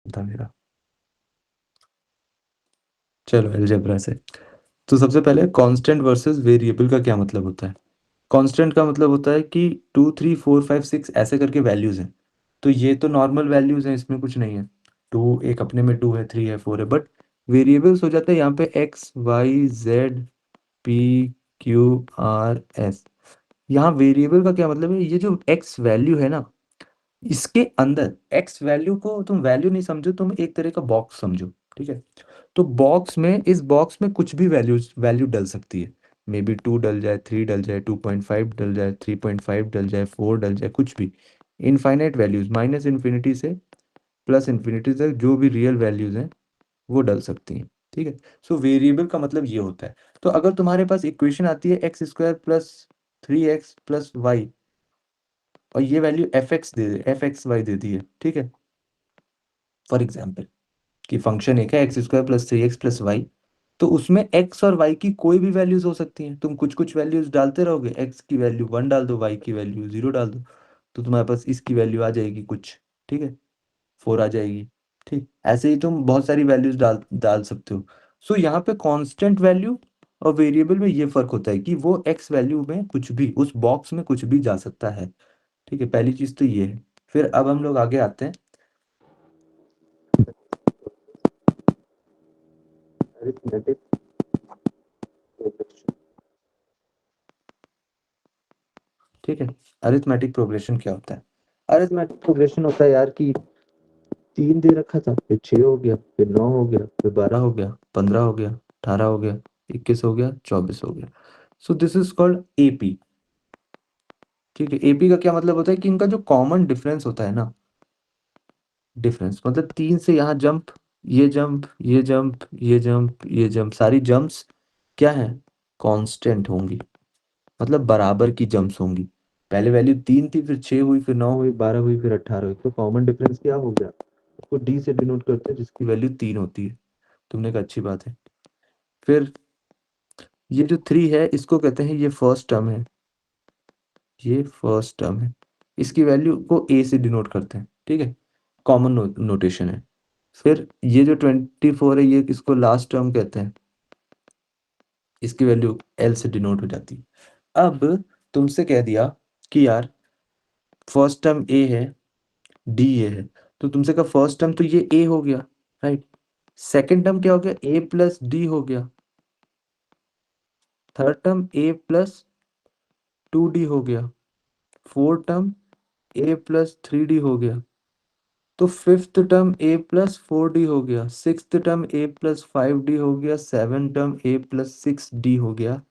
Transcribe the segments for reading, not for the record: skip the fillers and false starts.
था मेरा। चलो अलजेब्रा से। तो सबसे पहले कांस्टेंट वर्सेस वेरिएबल का क्या मतलब होता है। कांस्टेंट का मतलब होता है कि 2 3 4 5 6 ऐसे करके वैल्यूज हैं। तो ये तो नॉर्मल वैल्यूज हैं, इसमें कुछ नहीं है। टू एक अपने में, 2 है, 3 है, 4 है, बट वेरिएबल्स हो जाते हैं यहाँ पे X Y Z P Q R S. यहाँ वेरिएबल का क्या मतलब है, ये जो एक्स वैल्यू है ना, इसके अंदर एक्स वैल्यू को तुम वैल्यू नहीं समझो, तुम एक तरह का बॉक्स समझो। ठीक है। तो बॉक्स में, इस बॉक्स में कुछ भी वैल्यू वैल्यू डल सकती है। मे बी 2 डल जाए, 3 डल जाए, 2.5 डल जाए, 3.5 डल जाए, 4 डल जाए, कुछ भी। इनफाइनाइट वैल्यूज, माइनस इन्फिनिटी से प्लस इन्फिनिटी तक जो भी रियल वैल्यूज हैं वो डल सकती हैं। ठीक है। सो वेरिएबल का मतलब ये होता है। तो अगर तुम्हारे पास इक्वेशन आती है x² + 3x + y, और ये वैल्यू एफ एक्स वाई दे दी है, ठीक है, फॉर एग्जाम्पल, कि फंक्शन एक है x² + 3x + y, तो उसमें x और y की कोई भी वैल्यूज हो सकती हैं। तुम कुछ कुछ वैल्यूज डालते रहोगे, x की वैल्यू 1 डाल दो, y की वैल्यू 0 डाल दो, तो तुम्हारे पास इसकी वैल्यू आ जाएगी कुछ। ठीक है, 4 आ जाएगी। ठीक, ऐसे ही तुम बहुत सारी वैल्यूज डाल डाल सकते हो। सो यहाँ पे कांस्टेंट वैल्यू और वेरिएबल में ये फर्क होता है कि वो x वैल्यू में कुछ भी, उस बॉक्स में कुछ भी जा सकता है। ठीक है, पहली चीज तो ये है। फिर अब हम लोग आगे आते हैं अरिथमेटिक प्रोग्रेशन। ठीक है, अरिथमेटिक प्रोग्रेशन क्या होता है। अरिथमेटिक प्रोग्रेशन होता है यार कि 3 दे रखा था, फिर 6 हो गया, फिर 9 हो गया, फिर 12 हो गया, 15 हो गया, 18 हो गया, 21 हो गया, 24 हो गया। सो दिस इज कॉल्ड एपी। ठीक है, एपी का क्या मतलब होता है कि इनका जो कॉमन डिफरेंस होता है ना, डिफरेंस मतलब 3 से यहाँ जंप, ये जंप, ये जंप, ये जंप, ये जंप, सारी जंप्स क्या है, कांस्टेंट होंगी, मतलब बराबर की जंप्स होंगी। पहले वैल्यू 3 थी, फिर 6 हुई, फिर 9 हुई, 12 हुई, फिर 18 हुई, तो कॉमन डिफरेंस क्या हो गया, उसको डी से डिनोट करते हैं, जिसकी वैल्यू 3 होती है। तुमने कहा अच्छी बात है। फिर ये जो 3 है, इसको कहते हैं, ये फर्स्ट टर्म है, ये फर्स्ट टर्म है, इसकी वैल्यू को ए से डिनोट करते हैं। ठीक है, कॉमन नोटेशन है। फिर ये जो 24 है, ये इसको लास्ट टर्म कहते हैं, इसकी वैल्यू एल से डिनोट हो जाती है। अब तुमसे कह दिया कि यार फर्स्ट टर्म ए है, डी ए है, तो तुमसे कहा फर्स्ट टर्म तो ये ए हो गया, राइट। सेकंड टर्म क्या हो गया, ए प्लस डी हो गया। थर्ड टर्म A + 2D हो गया। फोर्थ टर्म A + 3D हो गया। तो फिफ्थ टर्म A + 4D हो गया। सिक्स्थ टर्म A + 5D हो गया। सेवन टर्म A + 6D हो गया।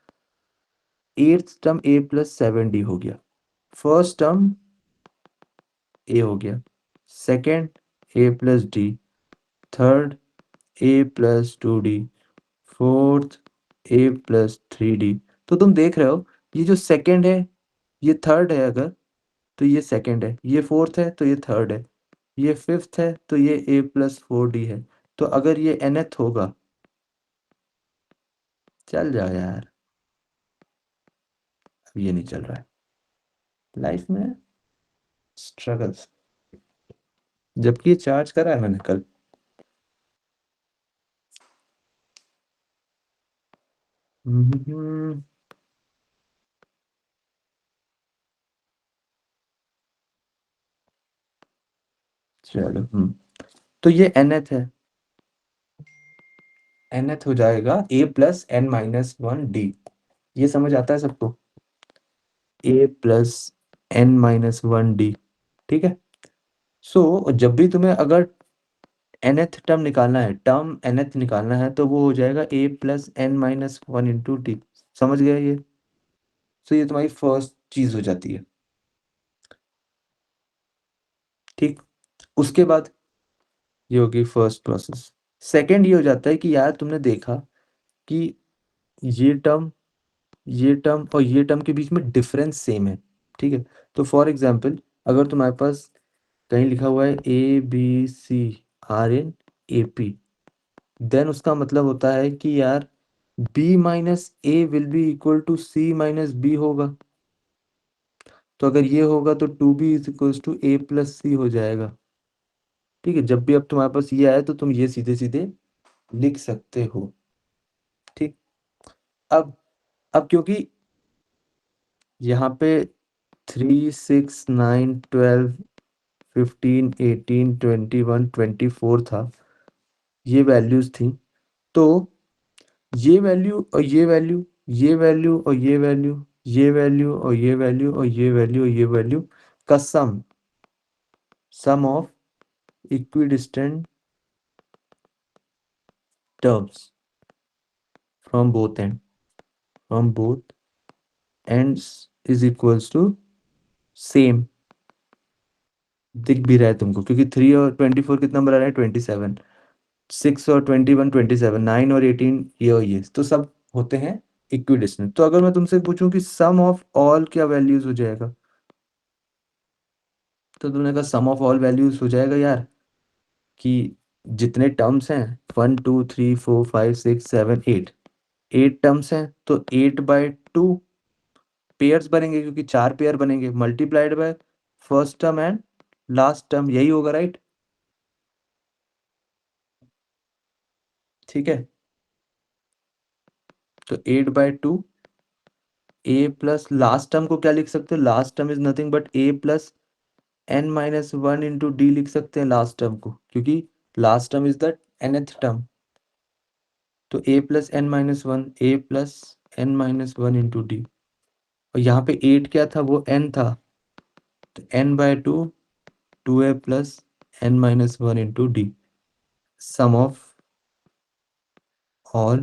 एट्थ टर्म A + 7D हो गया। फर्स्ट टर्म ए हो गया, second A + D, third A + 2D, fourth A + 3D। तो तुम देख रहे हो, ये जो सेकंड है ये थर्ड है, अगर तो ये सेकंड है, ये फोर्थ है तो ये थर्ड है, ये फिफ्थ है तो ये A + 4D है। तो अगर ये nth होगा, चल जाओ यार, अब ये नहीं चल रहा है लाइफ में, स्ट्रगल्स। जबकि ये चार्ज करा है मैंने कल। हम्म, चलो तो ये nth है, nth हो जाएगा A + n - 1D। ये समझ आता है सबको, A + n - 1D। ठीक है। सो जब भी तुम्हें अगर nth टर्म निकालना है, टर्म nth निकालना है, तो वो हो जाएगा A + n - 1 × D। समझ गए ये। सो ये तुम्हारी फर्स्ट चीज हो जाती है। ठीक, उसके बाद ये होगी फर्स्ट प्रोसेस। सेकंड ये हो जाता है कि यार तुमने देखा कि ये टर्म, ये टर्म और ये टर्म के बीच में डिफरेंस सेम है। ठीक है, तो फॉर एग्जाम्पल, अगर तुम्हारे पास कहीं लिखा हुआ है A B C are in AP, then उसका मतलब होता है कि यार B - A will be equal to C - B होगा। तो अगर ये होगा तो 2B = A + C हो जाएगा। ठीक है, जब भी अब तुम्हारे पास ये आए तो तुम ये सीधे सीधे लिख सकते हो। ठीक। अब क्योंकि यहाँ पे 3, 6, 9, 12, 15, 18, 21, 24 था, ये वैल्यूज थी, तो ये वैल्यू और ये वैल्यू, ये वैल्यू और ये वैल्यू, ये वैल्यू और ये वैल्यू और ये वैल्यू और ये वैल्यू का sum of equidistant terms from both ends is equals to same. दिख भी रहा है तुमको, क्योंकि 3 और 24 कितना बना रहा है, 27, 6 और 21, 27, 9 और 18 ये और ये तो सब होते हैं इक्विडिस्टेंट। तो अगर मैं तुमसे पूछूं कि सम ऑफ ऑल क्या वैल्यूज हो जाएगा, तो तुमने कहा सम ऑफ ऑल वैल्यूज हो जाएगा यार कि जितने टर्म्स हैं 1, 2, 3, 4, 5, 6, 7, 8, 8 टर्म्स हैं तो 8/2 पेयर्स बनेंगे, क्योंकि 4 पेयर बनेंगे, multiplied by first term and last term, यही होगा राइट। ठीक है, तो 8/2 ए प्लस लास्ट टर्म को क्या लिख सकते हो, last term is nothing but A plus n-1 into D लिख सकते हैं लास्ट टर्म को, क्योंकि last term is the nth term. तो a plus n-1, a plus n-1 into D, और यहाँ पे 8 क्या था, वो n था, तो n/2 2a plus n-1 into d, sum of all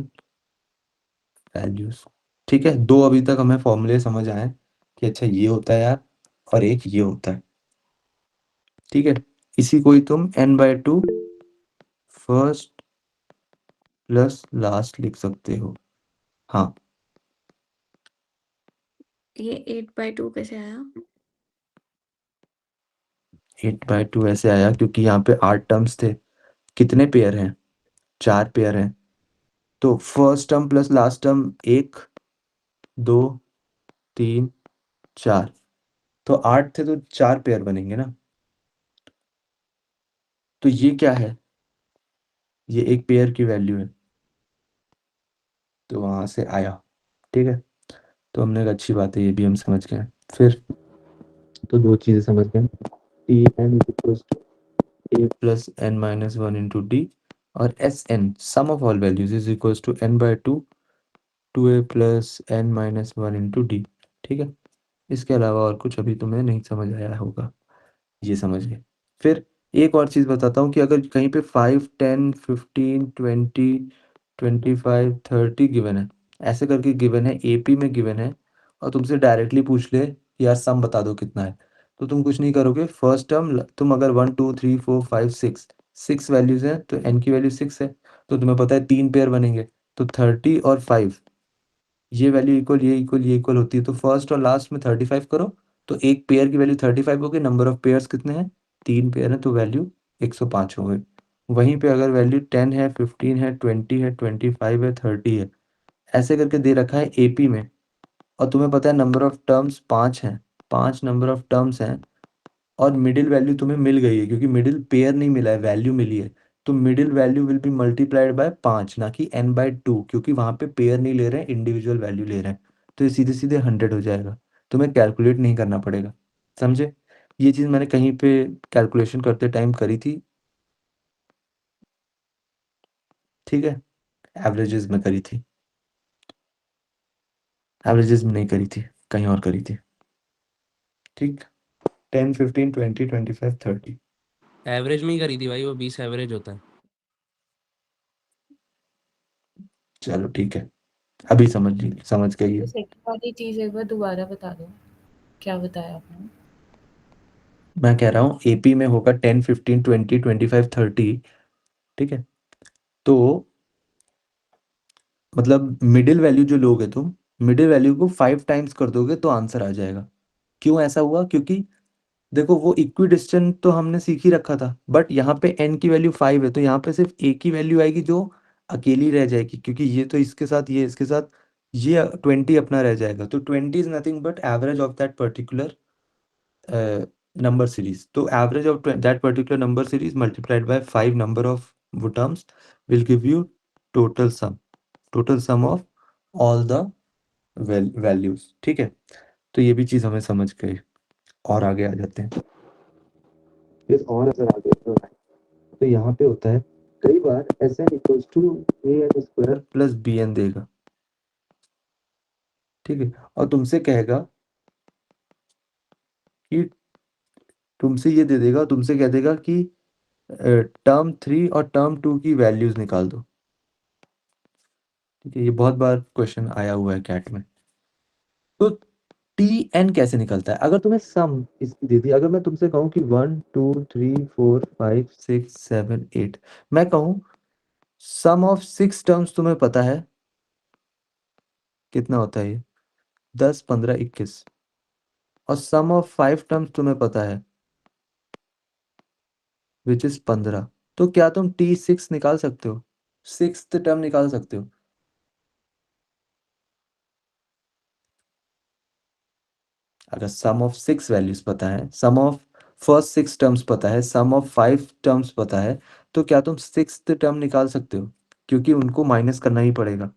values. ठीक है, दो अभी तक हमें फॉर्मूले समझ आए कि अच्छा ये होता है यार और एक ये होता है। ठीक है, इसी को ही तुम n/2 फर्स्ट प्लस लास्ट लिख सकते हो। हाँ, ये 8/2 कैसे आया? 8/2 ऐसे आया क्योंकि यहाँ पे 8 टर्म्स थे, कितने पेयर हैं, 4 पेयर हैं, तो first term plus last term 1, 2, 3, 4, तो 8 थे तो 4 पेयर बनेंगे ना। तो ये क्या है, ये एक पेयर की वैल्यू है, तो वहां से आया। ठीक है, तो हमने एक अच्छी बात है, ये भी हम समझ गए। फिर तो दो चीजें समझ गए, T N is equals to A plus n-1 into D, और S N sum of all values is equals to n/2 2a plus n-1 into D. ठीक है, इसके अलावा और कुछ अभी तुम्हें नहीं समझ आया होगा, ये समझ गए। फिर एक और चीज़ बताता हूँ कि अगर कहीं पे 5, 10, 15, 20, 25, 30 गिवन है, ऐसे करके गिवन है, एपी में गिवन है, और तुमसे डायरेक्टली पूछ ले यार सम बता दो कितना है, तो तुम कुछ नहीं करोगे, फर्स्ट टर्म तुम अगर 1, 2, 3, 4, 5, 6 6 वैल्यूज हैं तो एन की वैल्यू 6 है, तो तुम्हें पता है 3 पेयर बनेंगे, तो 30 और 5, ये वैल्यू इक्वल ये इक्वल ये इक्वल होती है, तो फर्स्ट और लास्ट में 35 करो, तो एक पेयर की वैल्यू 35 होगी, नंबर ऑफ पेयर्स कितने हैं, 3 पेयर है, तो वैल्यू 105 हो गई। वहीं पे अगर वैल्यू 10 है, 15 है, 20 है, 25 है, 30 है, ऐसे करके दे रखा है एपी में, और तुम्हें पता है नंबर ऑफ टर्म्स 5 हैं, 5 नंबर ऑफ टर्म्स हैं, और मिडिल वैल्यू तुम्हें मिल गई है, क्योंकि मिडिल पेयर नहीं मिला है, वैल्यू मिली है, तो middle value will be multiplied by 5, ना कि n/2, क्योंकि वहां पे पेयर नहीं ले रहे हैं, इंडिविजुअल वैल्यू ले रहे हैं, तो ये सीधे सीधे 100 हो जाएगा, तुम्हें कैलकुलेट नहीं करना पड़ेगा। समझे, ये चीज़ मैंने कहीं पे कैलकुलेशन करते टाइम करी थी। ठीक है, एवरेजेस में करी थी, एवरेजेस में नहीं करी थी, कहीं और करी थी। ठीक, 10, 15, 20, 25, 30। एवरेज में ही करी थी भाई, वो 20 एवरेज होता है। चलो ठीक है, अभी समझ गई तो है। सेकंड वाली चीज एक बार दोबारा बता दो, क्या बताया आपने? मैं कह रहा हूँ एपी में होगा 10, 15, 20, 25, 30। ठीक है, तो मतलब मिडिल वैल्यू जो लोगे तुम, मिडिल वैल्यू को 5 टाइम्स कर दोगे तो आंसर आ जाएगा। क्यों ऐसा हुआ, क्योंकि देखो वो इक्वी डिस्टेंट तो हमने सीख ही रखा था, बट यहाँ पे n की वैल्यू 5 है, तो यहाँ पे सिर्फ a की वैल्यू आएगी जो अकेली रह जाएगी, क्योंकि ये तो इसके साथ, ये इसके साथ, ये 20 अपना रह जाएगा, तो 20 is nothing but average of that particular number series. So average of that particular number series multiplied by 5 number of terms will give you total sum of all the values. ठीक है, तो ये भी चीज हमें समझ गए। और आगे आ जाते हैं। फिर और अगर आगे तो यहाँ पे होता है कई बार S N equals to A N square plus B N देगा। ठीक है, और तुमसे कहेगा कि तुमसे ये दे देगा, तुमसे कह देगा कि टर्म 3 और टर्म 2 की वैल्यूज निकाल दो। ठीक है, ये बहुत बार क्वेश्चन आया हुआ है कैट में। तो टी एन कैसे निकलता है? अगर तुम्हें सम इसकी दे दी, अगर मैं तुमसे कहूँ कि 1 2 3 4 5 6 7 8, मैं कहूँ सम ऑफ 6 टर्म्स तुम्हें पता है कितना होता है? ये 10 15 21, और सम ऑफ 5 टर्म्स तुम्हें पता है विच इज 15। तो क्या तुम T6 निकाल सकते हो? 6th टर्म निकाल सकते हो? अगर सम ऑफ 6 वैल्यूज पता है, सम ऑफ फर्स्ट 6 टर्म्स पता है, सम ऑफ 5 टर्म्स पता है, तो क्या तुम 6th टर्म निकाल सकते हो? क्योंकि उनको माइनस करना ही पड़ेगा।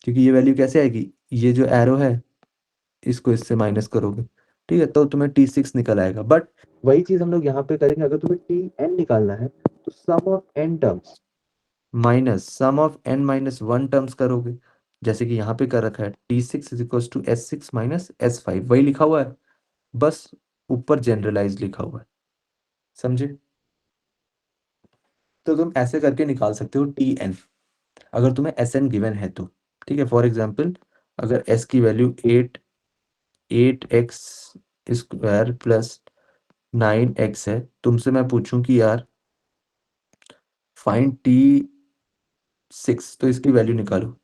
क्योंकि ये वैल्यू कैसे आएगी? ये जो एरो है इसको इससे माइनस करोगे। ठीक है, तो तुम्हें T6 निकल आएगा। बट वही चीज हम लोग यहाँ पे करेंगे। अगर तुम्हें Tn निकालना है तो sum of n terms minus sum of n minus 1 terms करोगे, जैसे कि यहाँ पे कर रखा है T6 is equal to S6 minus S5, वही लिखा हुआ है, बस ऊपर जनरलाइज लिखा हुआ है। समझे? तो तुम ऐसे करके निकाल सकते हो Tn, अगर तुम्हें Sn गिवन है तो। ठीक है, फॉर एग्जाम्पल अगर s की value 8x square plus 9x है, तुमसे मैं पूछूं कि यार फाइंड T6, तो इसकी वैल्यू निकालो।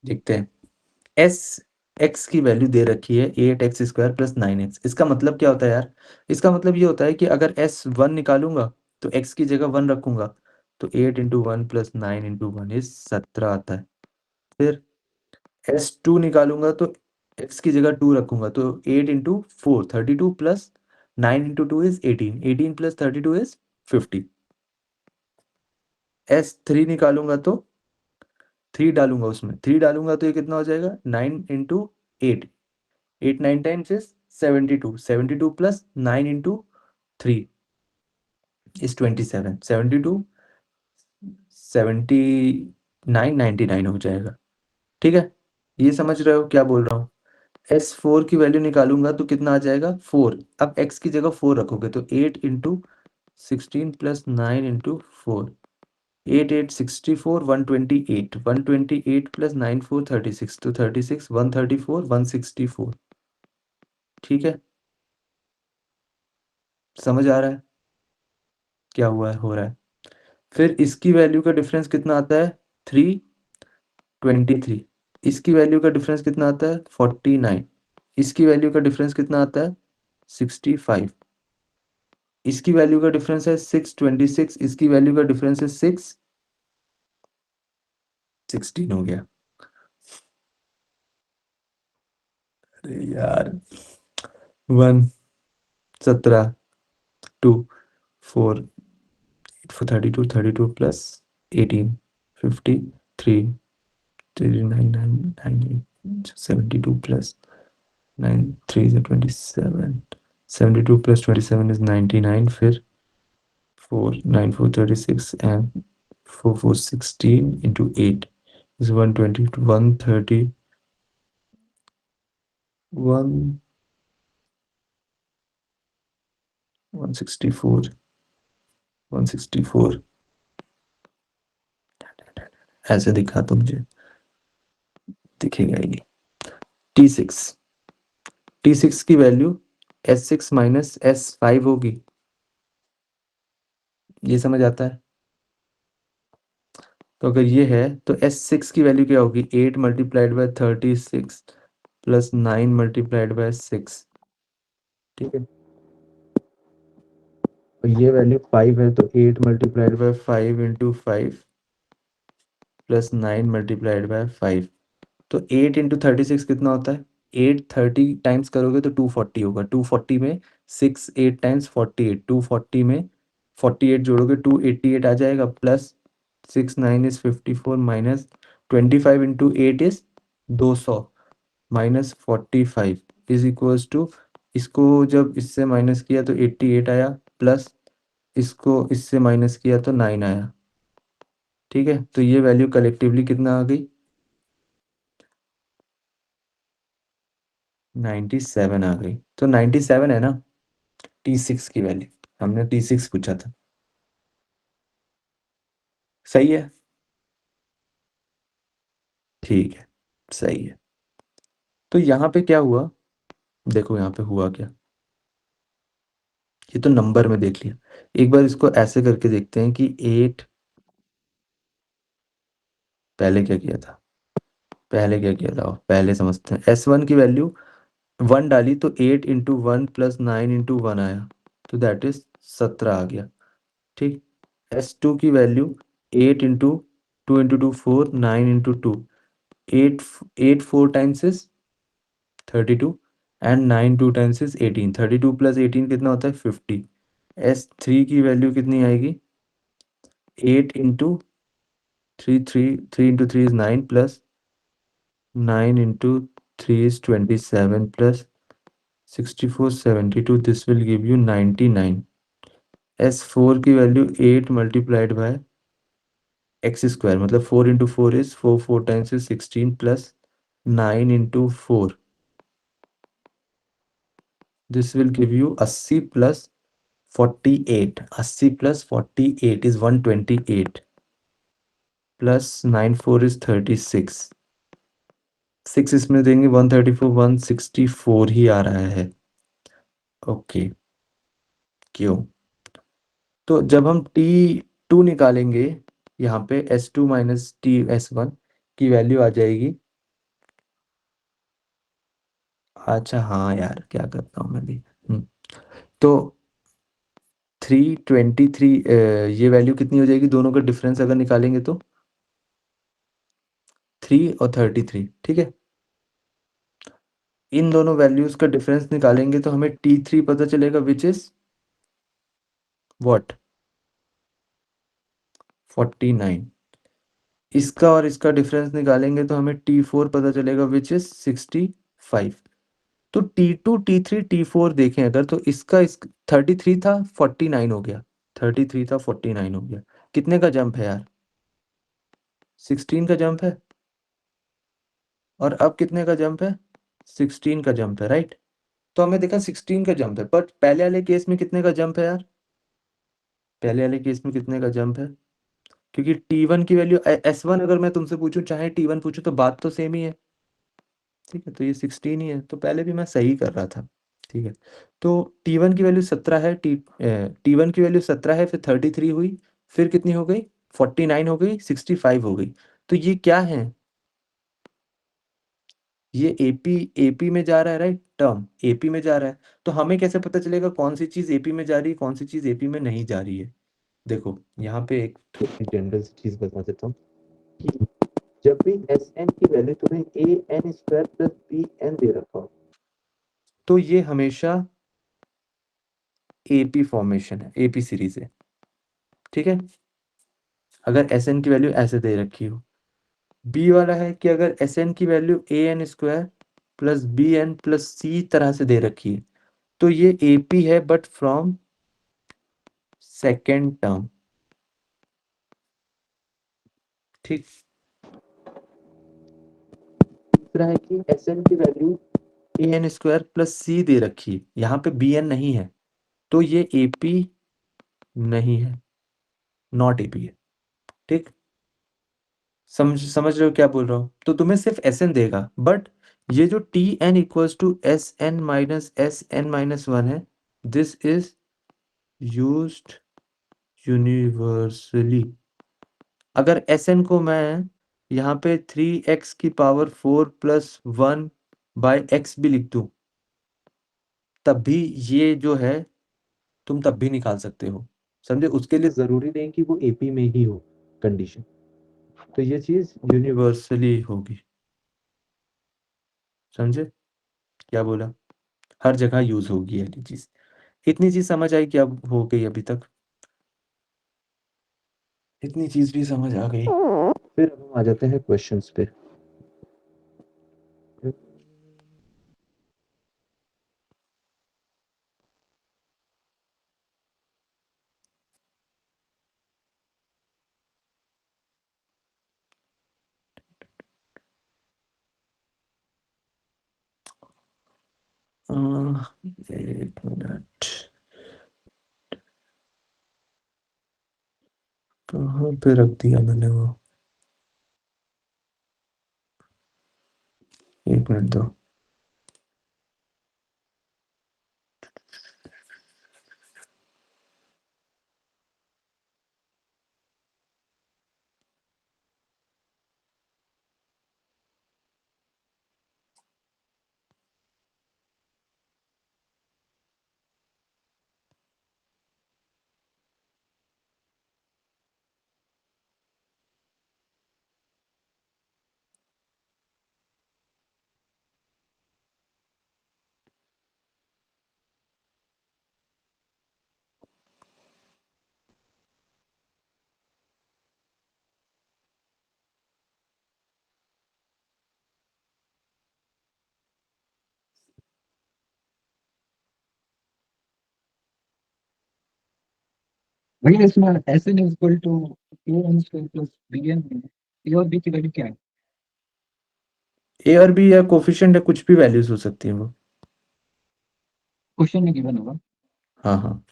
देखते हैं। एस एक्स की वैल्यू दे रखी है 8x स्क्वायर प्लस 9x। इसका मतलब क्या होता है यार? इसका मतलब ये होता है कि अगर S1 निकालूंगा तो x की जगह 1 रखूंगा, तो 8 इंटू 1 प्लस 9 इंटू 1 इज 17 आता है। फिर S2 निकालूंगा तो x की जगह 2 रखूंगा, तो 8 into 4 32 plus 9 into 2 is 18, 18 plus 32 is 50। S3 निकालूंगा तो 3 डालूंगा, उसमें 3 डालूंगा तो ये कितना हो जाएगा? 9 into 8, 8 9 times is 72, 72 plus 9 into 3 is 27, 72 79 99 हो जाएगा। ठीक है, ये समझ रहे हो क्या बोल रहा हूँ? S4 की वैल्यू निकालूंगा तो कितना आ जाएगा? 4। अब x की जगह 4 रखोगे तो 8 इंटू 16 प्लस 9 इंटू 4, 8 8 64 128, 128 प्लस 9 4 36, तो 36 134 164। ठीक है, समझ आ रहा है क्या हुआ है हो रहा है? फिर इसकी वैल्यू का डिफरेंस कितना आता है? 323। इसकी वैल्यू का डिफरेंस कितना आता है? 49। इसकी वैल्यू का डिफरेंस कितना आता है? 65। इसकी वैल्यू का डिफरेंस है 626। इसकी वैल्यू का डिफरेंस है 16 हो गया। अरे यार 1 17 2 4 32 32 plus 18 53 39 9 9 72 plus 9 3 is 27, 72 plus 27 is 99, फिर 4 9 4 36 and 4 4 16 into 8 is 120 to 130 1 164 164 ऐसे दिखा तो मुझे दिखेगा ही नहीं। T6 की वैल्यू S6 माइनस S5 होगी, ये समझ आता है। तो अगर ये है तो S6 की वैल्यू क्या होगी, 8 multiplied by 36 plus 9 multiplied by 6, ठीक है। और ये वैल्यू 5 है, तो 8 multiplied by 5 into 5 plus 9 multiplied by 5, तो 8 इंटू 36 कितना होता है, 8 30 टाइम्स करोगे तो 240 होगा, 240 में 6 8 टाइम्स 48, 240 में 48 जोड़ोगे 288 आ जाएगा, plus 6 9 is 54 minus 25 into 8 is 200 minus 45 is equals to, इसको जब इससे माइनस किया तो 88 आया, प्लस इसको इससे माइनस किया तो 9 आया, ठीक है। तो ये वैल्यू कलेक्टिवली कितना आ गई, 97 आ गई। तो 97 है ना T6 की वैल्यू, हमने T6 पूछा था, सही है, ठीक है, सही है। तो यहाँ पे क्या हुआ, देखो यहाँ पे हुआ क्या, ये तो नंबर में देख लिया, एक बार इसको ऐसे करके देखते हैं कि 8, पहले क्या किया था, पहले क्या किया था, पहले समझते हैं। S1 की वैल्यू 1 डाली तो 8 इंटू 1 प्लस 9 इंटू 1 आया, तो दैट इज 17 आ गया, ठीक। S2 की value 8 into 2 into 2 4 9 into 2 8 8 4 times is 32 and 9 2 times is 18, 32 plus 18 कितना होता है 50। S3 की वैल्यू कितनी आएगी, 8 into 3 3 into 3 is 9 plus 9 into 3 is 27 plus 64 72, this will give you 99। S4 की value 8 multiplied by x square, मतलब 4 into 4 is 4 4 times is 16 plus 9 into 4, this will give you 80 plus 48, 80 plus 48 is 128 plus 9 4 is 36, 6 इसमें देंगे 134 164 ही आ रहा है, okay. क्यों, तो जब हम T2 निकालेंगे यहाँ पे S2 माइनस TS1 की वैल्यू आ जाएगी, अच्छा हाँ यार क्या करता हूँ मैं भी, तो 323, ये वैल्यू कितनी हो जाएगी, दोनों का डिफरेंस अगर निकालेंगे तो 3 और 33, ठीक है। इन दोनों वैल्यूज का डिफरेंस निकालेंगे तो हमें T3 पता चलेगा विच इज व्हाट 49, इसका और इसका डिफरेंस निकालेंगे तो हमें T4 पता चलेगा विच इज 65। तो T2 T3 T4 देखें अगर, तो इसका इस 33 था 49 हो गया, 33 था 49 हो गया, कितने का जंप है यार, 16 का जंप है, और अब कितने का जंप है, 16 का जंप है, राइट। तो हमें देखा 16 का जंप है, बट पहले वाले केस में कितने का जंप है यार, पहले वाले केस में कितने का जंप है, क्योंकि T1 की वैल्यू S1 अगर मैं तुमसे पूछूं चाहे T1 पूछूं तो बात तो सेम ही है, ठीक है। तो ये 16 ही है, तो पहले भी मैं सही कर रहा था, ठीक है। तो T1 की वैल्यू 17 है, T1 की वैल्यू 17 है, फिर 33 हुई, फिर कितनी हो गई 49 हो गई, 65 हो गई। तो ये क्या है, ये एपी में जा रहा है, राइट, टर्म एपी में जा रहा है। तो हमें कैसे पता चलेगा कौन सी चीज एपी में जा रही है, कौन सी चीज एपी में नहीं जा रही है। देखो यहाँ पे एक जनरल चीज बता देता हूँ कि जब भी एस एन की वैल्यू तुम्हें A N square plus B N दे रखा हो, तो ये हमेशा एपी फॉर्मेशन है, एपी सीरीज है, ठीक है। अगर एस एन की वैल्यू ऐसे दे रखी हो बी वाला है कि अगर एस एन की value A N square plus B N plus C तरह से दे रखी है, तो ये ए पी है बट फ्रॉम सेकेंड टर्म। ठीक। दूसरा है कि एस एन की value A N square plus C दे रखी है, यहाँ पे बी एन नहीं है, तो ये ए पी नहीं है, नॉट ए पी है। ठीक। समझ रहे हो क्या बोल रहा हूँ? तो तुम्हें सिर्फ एस एन देगा, बट ये जो T N equals to S N minus one है, दिस इज यूज्ड यूनिवर्सली। अगर एस एन को मैं यहाँ पे 3x की पावर 4 प्लस 1 बाय एक्स भी लिख दूं, तब भी ये जो है तुम तब भी निकाल सकते हो। समझे? उसके लिए जरूरी नहीं कि वो एपी में ही हो कंडीशन, तो ये चीज यूनिवर्सली होगी। समझे क्या बोला? हर जगह यूज होगी ये चीज। इतनी चीज समझ आई क्या हो गई अभी तक? इतनी चीज भी समझ आ गई। फिर अब हम आ जाते हैं क्वेश्चंस पे। एक मिनट, कहाँ पे रख दिया मैंने वो? एक मिनट दो। भैया इसमें S N equal to A N square plus B N है, ए और बी की वैल्यू क्या है? ए और बी या कोफिशिएंट है, कुछ भी वैल्यूज हो सकती है वो। क्वेश्चन में गिवन होगा। हाँ हाँ।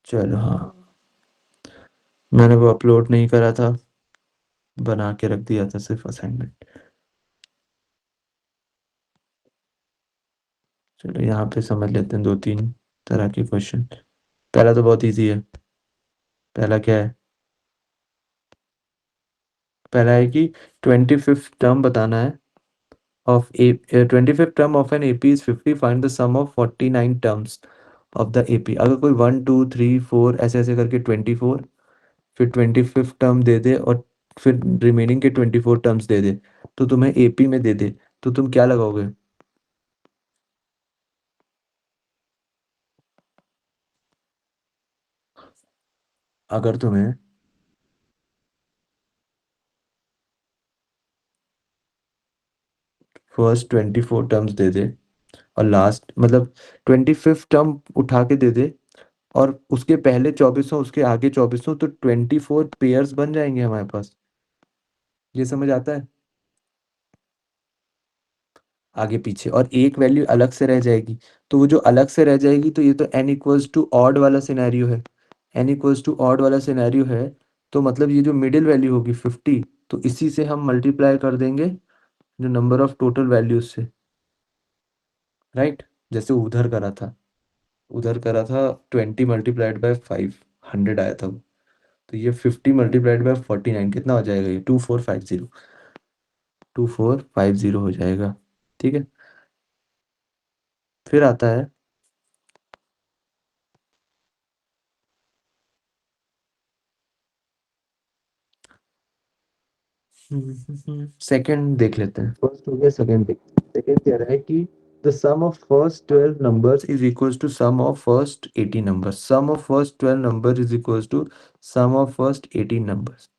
चलो हाँ, मैंने वो अपलोड नहीं करा था, बना के रख दिया था सिर्फ असाइनमेंट। चलो यहाँ पे समझ लेते हैं दो तीन तरह के क्वेश्चन। पहला तो बहुत इजी है। पहला क्या है? पहला है कि 25th टर्म बताना है of A, 25th term of an AP is 50, find the sum of 49 terms of the AP. अगर कोई 1 2 3 4 ऐसे ऐसे करके 24, फिर 25th टर्म दे दे और फिर रिमेनिंग के 24 टर्म्स दे दे, तो तुम्हें एपी में दे दे, तो तुम क्या लगाओगे? अगर तुम्हें फर्स्ट 24 टर्म्स दे दे और लास्ट मतलब 25th टर्म उठा के दे दे, और उसके पहले 24 हो उसके आगे 24 हो, तो 24 पेयर्स बन जाएंगे हमारे पास। ये समझ आता है? आगे पीछे, और एक वैल्यू अलग से रह जाएगी, तो वो जो अलग से रह जाएगी, तो ये तो n इक्वल्स टू ऑड वाला सिनेरियो है। n इक्वल्स टू ऑड वाला सिनेरियो है, तो मतलब ये जो मिडिल वैल्यू होगी 50, तो इसी से हम मल्टीप्लाई कर देंगे जो नंबर ऑफ टोटल वैल्यूज से। राइट? जैसे उधर करा था 20 मल्टीप्लाइड बाय 5, 100 आया था वो। तो ये 50 मल्टीप्लाइड बाय 49 कितना हो जाएगा? ये 2450 हो जाएगा। ठीक है, फिर आता है सेकंड देख लेते हैं। फर्स्ट हो गया, सेकंड देख। सेकंड कह रहा है कि the sum of first 12 numbers is equals to sum of first 18 numbers. Sum of first 12 number is equals to sum of first 18 numbers.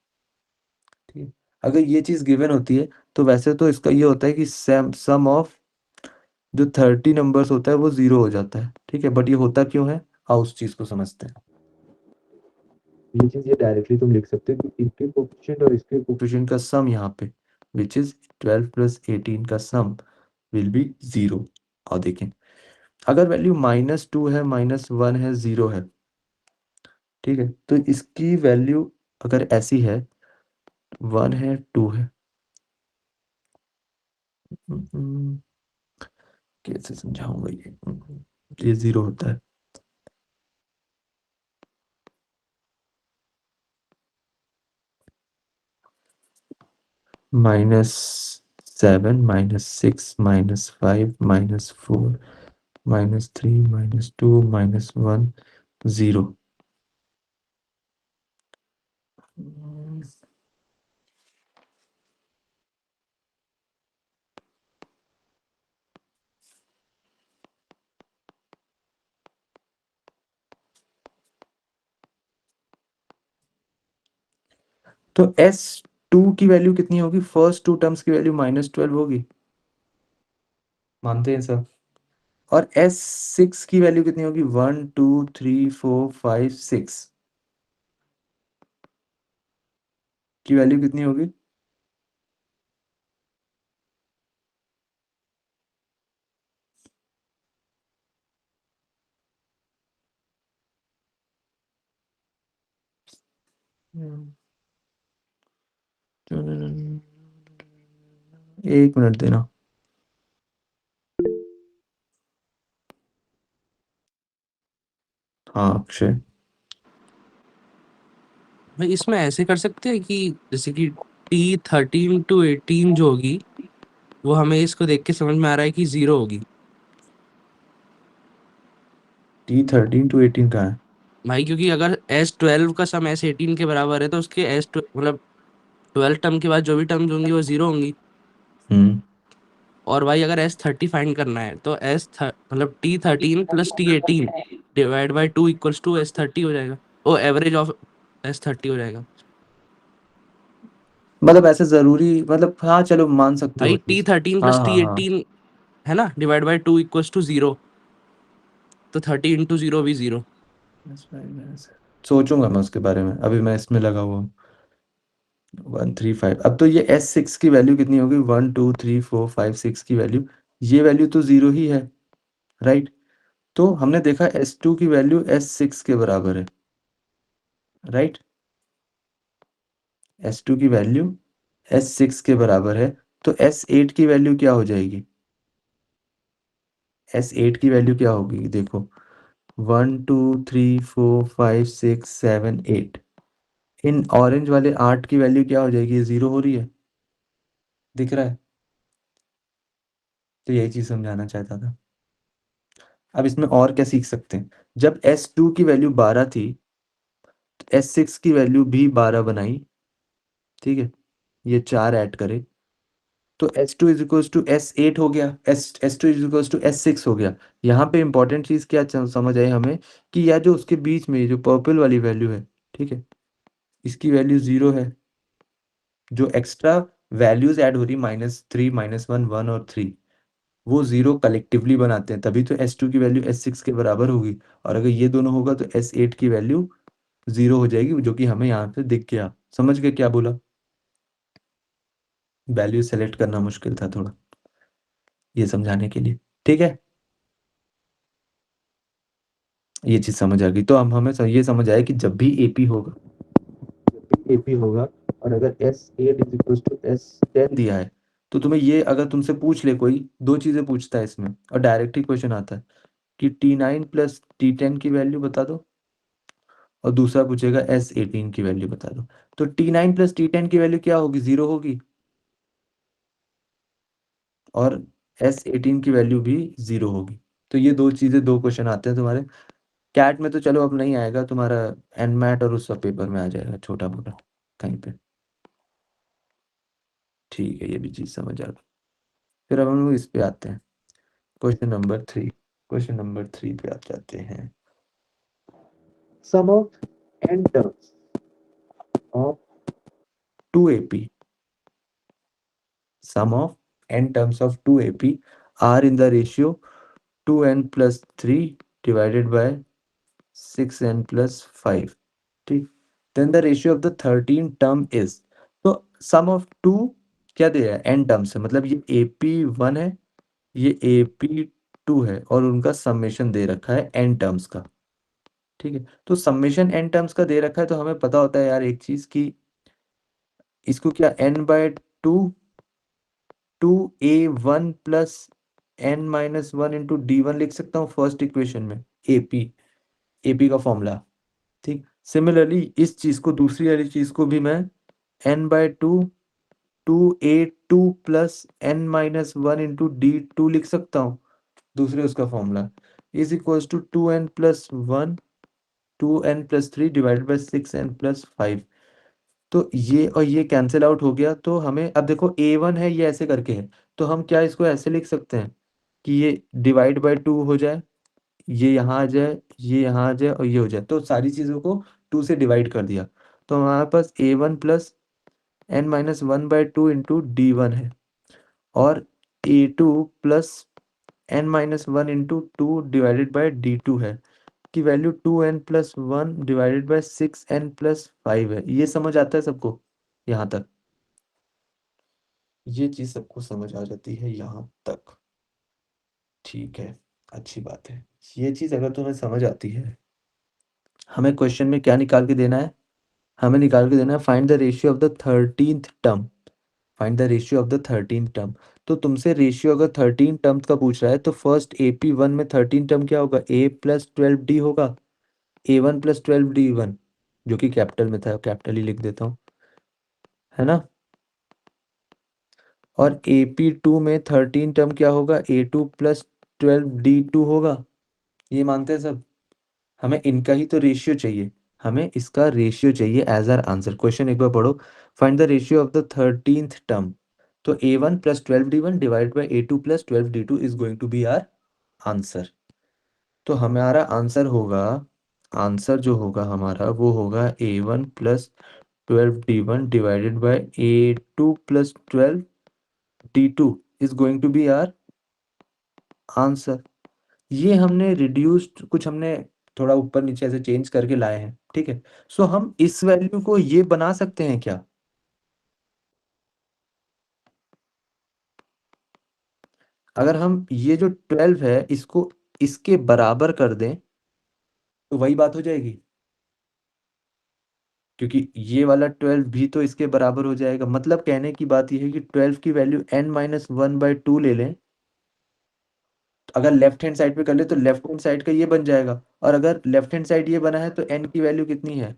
ठीक है, अगर ये चीज गिवन होती है तो वैसे तो इसका ये होता है कि सम ऑफ जो 30 नंबर्स होता है वो 0 हो जाता है। ठीक है, बट ये होता क्यों है? आओ उस चीज को समझते हैं। ये चीज ये डायरेक्टली तुम लिख सकते हो कि इसके कोफिशिएंट और इसके कोफिशिएंट का सम यहाँ पे विच इज 12 प्लस 18 का सम विल बी 0। और देखें, अगर वैल्यू -2 है, -1 है, 0 है, ठीक है, तो इसकी वैल्यू अगर ऐसी है, 1 है, 2 है, कैसे समझाऊंगा ये 0 होता है। -7, -6, -5, -4, -3, -2, -1, 0। तो S2 की वैल्यू कितनी होगी? फर्स्ट 2 टर्म्स की वैल्यू -12 होगी, मानते हैं सब। और S6 की वैल्यू कितनी होगी? 1 2 3 4 5 6 की वैल्यू कितनी होगी? एक मिनट देना। हाँ अक्षय, भाई इसमें ऐसे कर सकते हैं कि जैसे कि T13 to 18 जो होगी वो हमें इसको देख के समझ में आ रहा है कि 0 होगी। T13 to 18 कहाँ है? भाई क्योंकि अगर S12 का सम S18 के बराबर है तो उसके मतलब 12 टर्म के बाद जो भी टर्म्स होंगी वो 0 होंगी। हम्म और भाई अगर S30 फाइंड करना है तो मतलब T13 plus T18 divide by 2 equals to S30 हो जाएगा। ओ एवरेज ऑफ S30 हो जाएगा। मतलब ऐसे जरूरी, मतलब हाँ चलो मान सकते हो भाई चीज। T13 हाँ प्लस हाँ हाँ, T18 है ना, डिवाइड बाई 2 इक्वल्स टू 0, तो 30 इंटू 0 भी 0। सोचूंगा मैं उसके बारे में, अभी मैं इसमें लगा हुआ हूँ। 135। अब तो ये S6 की वैल्यू कितनी होगी? 1 2 3 4 5 6 की वैल्यू, ये वैल्यू तो 0 ही है, राइट? तो हमने देखा S2 की वैल्यू S6 के बराबर है, राइट? S2 की वैल्यू S6 के बराबर है, तो S8 की वैल्यू क्या हो जाएगी? S8 की वैल्यू क्या होगी? देखो, 1 2 3 4 5 6 7 8, इन ऑरेंज वाले 8 की वैल्यू क्या हो जाएगी? ये 0 हो रही है, दिख रहा है? तो यही चीज समझाना चाहता था। अब इसमें और क्या सीख सकते हैं? जब S2 की वैल्यू 12 थी, तो S6 की वैल्यू भी 12 बनाई, ठीक है, ये 4 ऐड करे तो S2 is equals to S8 हो गया, S2 is equals to S6 हो गया। यहाँ पे इंपॉर्टेंट चीज क्या समझ आई हमें कि यह जो उसके बीच में जो पर्पल वाली वैल्यू है, ठीक है, इसकी वैल्यू 0 है। जो एक्स्ट्रा वैल्यूज ऐड हो रही, -3 -1 1 और 3, वो 0 कलेक्टिवली बनाते हैं, तभी तो S2 की वैल्यू S6 के बराबर होगी। और अगर ये दोनों होगा तो S8 की वैल्यू 0 हो जाएगी, जो कि हमें यहाँ पे दिख गया। समझ गए क्या बोला? वैल्यू सेलेक्ट करना मुश्किल था थोड़ा, ये समझाने के लिए, ठीक है। ये चीज समझ आ गई, तो हम हमें ये समझ आया कि जब भी एपी होगा और अगर S8 is equal to S10 दिया है, तो तुम्हें ये अगर तुमसे पूछ ले कोई, दो चीज़ें पूछता है इसमें और डायरेक्ट ही क्वेश्चन आता है कि T9 प्लस T10 की वैल्यू बता दो, और दूसरा पूछेगा S18 की वैल्यू बता दो। तो T9 प्लस T10 की वैल्यू क्या होगी, 0 होगी, और S18 की वैल्यू भी 0 होगी। तो ये दो चीज़ें, दो क्वेश्चन आते हैं तुम्हारे कैट में। तो चलो अब नहीं आएगा तुम्हारा, एनमैट और उस सब पेपर में आ जाएगा छोटा मोटा कहीं पे। ठीक है, ये भी चीज़ समझ आ गई। फिर अब हम लोग इस पे आते हैं, क्वेश्चन नंबर 3। क्वेश्चन नंबर 3 पे आप जाते हैं। Sum of n terms of 2AP, sum of n terms of 2AP are in the ratio 2n plus 3 divided by 6n plus 5, ठीक। then the ratio of the 13 term is, तो sum of 2 क्या दिया है, n terms है, मतलब ये AP1 है, ये AP2 है, और उनका समेशन दे रखा है n terms का, ठीक है। तो समेशन n terms का दे रखा है, तो हमें पता होता है यार एक चीज की, इसको क्या n/2 2A1 plus n-1 into D1 लिख सकता हूँ फर्स्ट इक्वेशन में, AP का फॉर्मूला, ठीक। सिमिलरली इस चीज को, दूसरी वाली चीज को भी मैं n/2 2A2 plus n-1 into D2 लिख सकता हूँ, दूसरे उसका formula is equals to 2n plus 1 2n plus 3 divided by 6n plus 5। तो ये और ये कैंसिल आउट हो गया, तो हमें अब देखो A1 है, ये ऐसे करके है, तो हम क्या इसको ऐसे लिख सकते हैं कि ये डिवाइड बाय 2 हो जाए, ये यहाँ आ जाए, ये यहाँ आ जाए, और ये हो जाए। तो सारी चीज़ों को 2 से डिवाइड कर दिया, तो हमारे पास A1 plus n-1/2 into D1 है, और A2 plus n-1 into 2 divided by D2 है, की value 2n plus 1 divided by 6n plus 5 है। ये समझ आता है सबको यहाँ तक? ये चीज सबको समझ आ जाती है यहाँ तक? ठीक है, अच्छी बात है। ये चीज अगर तुम्हें समझ आती है, हमें क्वेश्चन में क्या निकाल के देना है, हमें निकाल के देना है find the ratio of the 13th term, find the ratio of the 13th term. तो तुमसे रेशियो अगर 13 टर्म्स का पूछ रहा है, तो फर्स्ट AP1 में 13 टर्म क्या होगा, A प्लस 12D होगा, A1 प्लस 12D1, जो कि कैपिटल में था, कैपिटल ही लिख देता हूँ, है ना। और AP2 में 13 टर्म क्या होगा, A2 प्लस 12D2 होगा। ये मानते हैं सब? हमें इनका ही तो रेशियो चाहिए, हमें इसका रेशियो चाहिए एज आर आंसर। क्वेश्चन एक बार पढ़ो, find the ratio of the 13th term. तो A1 plus 12D1 divide by A2 plus 12D2 is going to be our answer. तो हमारा आंसर होगा, आंसर जो होगा हमारा वो होगा A1 plus 12D1 divided by A2 plus 12D2 is going to be our answer. ये हमने रिड्यूस्ड, कुछ हमने थोड़ा ऊपर नीचे ऐसे चेंज करके लाए हैं, ठीक है। सो हम इस वैल्यू को ये बना सकते हैं क्या, अगर हम ये जो 12 है इसको इसके बराबर कर दें, तो वही बात हो जाएगी, क्योंकि ये वाला 12 भी तो इसके बराबर हो जाएगा। मतलब कहने की बात यह है कि 12 की वैल्यू n-1/2 ले लें, तो अगर लेफ्ट हैंड साइड पे कर ले तो लेफ्ट हैंड साइड का ये बन जाएगा, और अगर लेफ्ट हैंड साइड ये बना है तो n की वैल्यू कितनी है,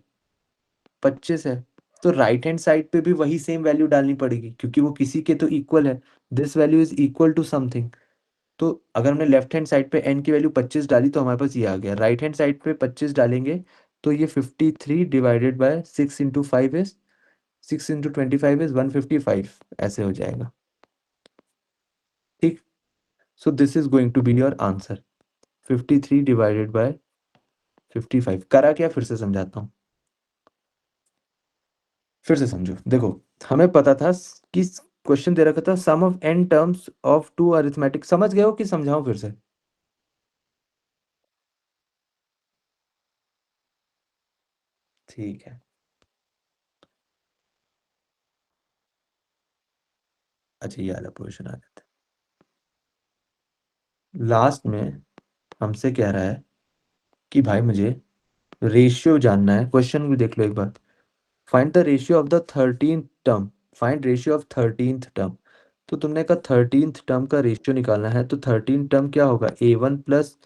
25 है। तो राइट हैंड साइड पे भी वही सेम वैल्यू डालनी पड़ेगी, क्योंकि वो किसी के तो इक्वल है, this value is equal to something. तो अगर हमने लेफ्ट हैंड साइड पे n की वैल्यू 25 डाली, तो हमारे पास ये आ गया। राइट हैंड साइड पे 25 डालेंगे, तो ये 53 divided by 6 into 5 is 6 into 25 is 155, ऐसे हो जाएगा, ठीक। So this is going to be your answer, 53 divided by 55। करा क्या, फिर से समझाता हूँ, फिर से समझो। देखो, हमें पता था कि क्वेश्चन दे रखा था sum of n terms of two arithmetic, समझ गए हो कि समझाऊं फिर से? ठीक है, अच्छा ये वाला पोर्शन आ जाता है। लास्ट में हमसे कह रहा है कि भाई मुझे रेशियो जानना है, क्वेश्चन भी देख लो एक बार। Find the ratio of the 13th term, find ratio of 13th term. तो तुमने कहा 13th टर्म का रेशियो निकालना है, तो 13 टर्म क्या होगा, A1 प्लस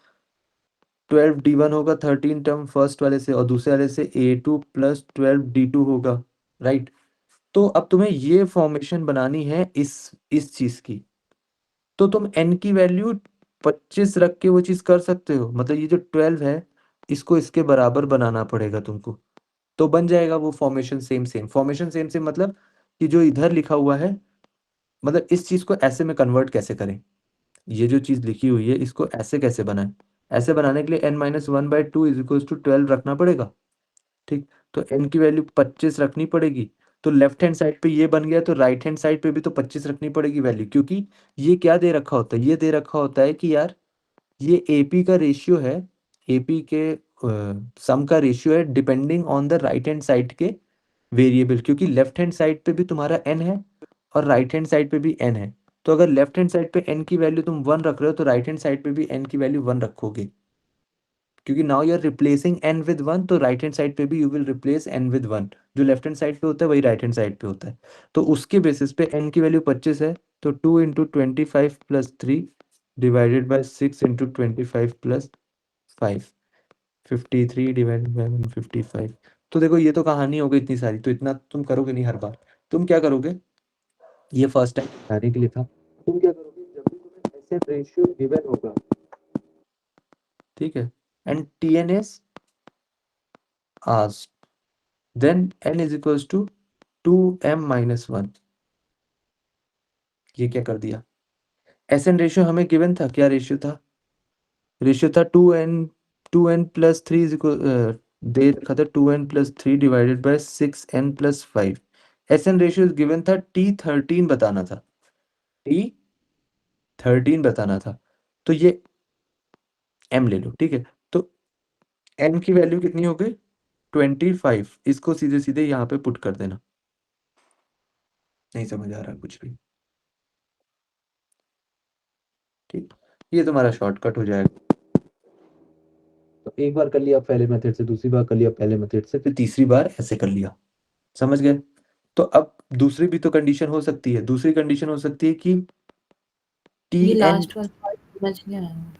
12D1 होगा 13 टर्म फर्स्ट वाले से, और दूसरे वाले से A2 प्लस 12D2 होगा, राइट। तो अब तुम्हें ये फॉर्मेशन बनानी है इस चीज की, तो तुम n की वैल्यू 25 रख के वो चीज कर सकते हो, मतलब ये जो 12 है इसको इसके बराबर बनाना पड़ेगा तुमको, तो बन जाएगा वो formation same same. Formation same same मतलब कि जो इधर लिखा हुआ है, मतलब इस चीज को ऐसे में कन्वर्ट कैसे करें, ये जो चीज लिखी हुई है इसको ऐसे कैसे बनाएं, ऐसे बनाने के लिए n-1/2 इज इक्वल टू 12 रखना पड़ेगा, ठीक। तो n की वैल्यू 25 रखनी पड़ेगी, तो लेफ्ट हैंड साइड पे ये बन गया, तो राइट हैंड साइड पे भी तो 25 रखनी पड़ेगी वैल्यू, क्योंकि ये क्या दे रखा होता है, ये दे रखा होता है कि यार ये AP का रेशियो है, AP के सम का रेशियो है depending on the right hand side के वेरिएबल, क्योंकि लेफ्ट हैंड साइड पे भी तुम्हारा n है और राइट हैंड साइड पे भी n है, तो अगर लेफ्ट हैंड साइड पे n की वैल्यू तुम 1 रख रहे हो तो राइट हैंड साइड पे भी n की वैल्यू 1 रखोगे, क्योंकि now you are replacing n with 1, तो राइट हैंड साइड पे भी you will replace n with 1, जो लेफ्ट हैंड साइड पे होता है वही राइट हैंड साइड पे होता है, तो उसके बेसिस पे n की वैल्यू 25 है, तो 2 into 25 plus 3 divided by 6 into 25 plus 5, 53 divided by 155। तो देखो ये तो कहानी हो गई इतनी सारी, तो इतना तुम करोगे नहीं हर बार, तुम क्या करोगे, ये फर्स्ट टाइम बताने के लिए था, तुम क्या करोगे जब भी तुम्हें ऐसे रेशियो गिवन होगा, ठीक है, and Tn is asked, then n is equals to 2m minus 1, ये क्या कर दिया, Sn रेशियो हमें गिवन था, क्या रेशियो था, रेशियो था 2n प्लस 3 इज इक्वल, दे रखा था 2n plus 3 divided by 6n plus 5, Sn ratio given था, T13 बताना था, T13 बताना था, तो ये m ले लो, ठीक है, तो n की वैल्यू कितनी हो गई 25, इसको सीधे सीधे यहाँ पे पुट कर देना, नहीं समझ आ रहा कुछ भी, ठीक, ये तुम्हारा शॉर्टकट हो जाएगा, तो एक बार कर लिया पहले मेथड से, दूसरी बार कर लिया पहले मेथड से, फिर तीसरी बार ऐसे कर लिया, समझ गए। तो अब दूसरी भी तो कंडीशन हो सकती है, दूसरी कंडीशन हो सकती है कि ये Tn, लास्ट वाला पार्ट समझ नहीं आया।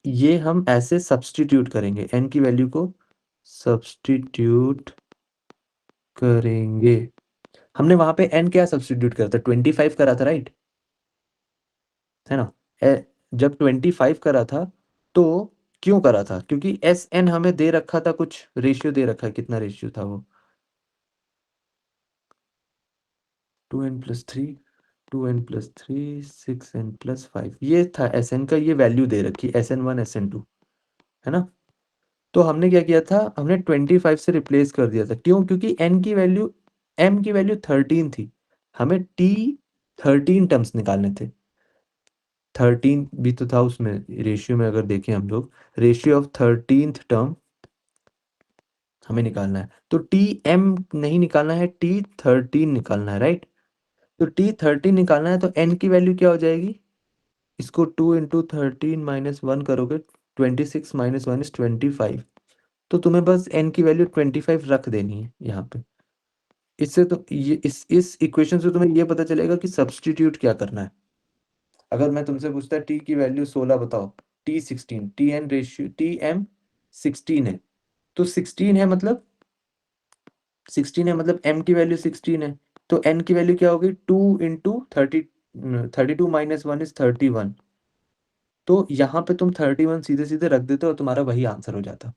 ये हम ऐसे सब्स्टिट्यूट करेंगे, n की वैल्यू को सब्स्टिट्यूट करेंगे, हमने वहां पे n क्या सब्स्टिट्यूट करा था, 25 करा था, राइट है ना, जब 25 करा था तो क्यों करा था, क्योंकि Sn हमें दे रखा था, कुछ रेशियो दे रखा है, कितना रेशियो था वो 2n plus 3 2n plus 3 6n plus 5, ये था Sn का, ये वैल्यू दे रखी Sn1 Sn2, है ना। तो हमने क्या किया था, हमने 25 से रिप्लेस कर दिया था, क्यों, क्योंकि n की वैल्यू m की वैल्यू 13 थी, हमें T13 टर्म्स निकालने थे, 13 भी तो था उसमें रेशियो में, अगर देखें हम लोग रेशियो ऑफ 13th टर्म हमें निकालना है, तो Tm नहीं निकालना है, T13 निकालना है, राइट। तो T13 निकालना है, तो n की वैल्यू क्या हो जाएगी, इसको 2 इंटू 13 माइनस 1 करोगे, 26 माइनस 1 इज 25, तो तुम्हें बस n की वैल्यू 25 रख देनी है यहाँ पे, इससे तो ये इस इक्वेशन से तुम्हें ये पता चलेगा कि सब्स्टिट्यूट क्या करना है। अगर मैं तुमसे पूछता t की वैल्यू 16 बताओ, T16, Tn रेशियो Tm 16 है, तो 16 है मतलब 16 है मतलब m की वैल्यू 16 है, तो n की वैल्यू क्या होगी 2 इंटू 32 माइनस 1 इज 31, तो यहाँ पे तुम 31 सीधे सीधे रख देते हो और तुम्हारा वही आंसर हो जाता।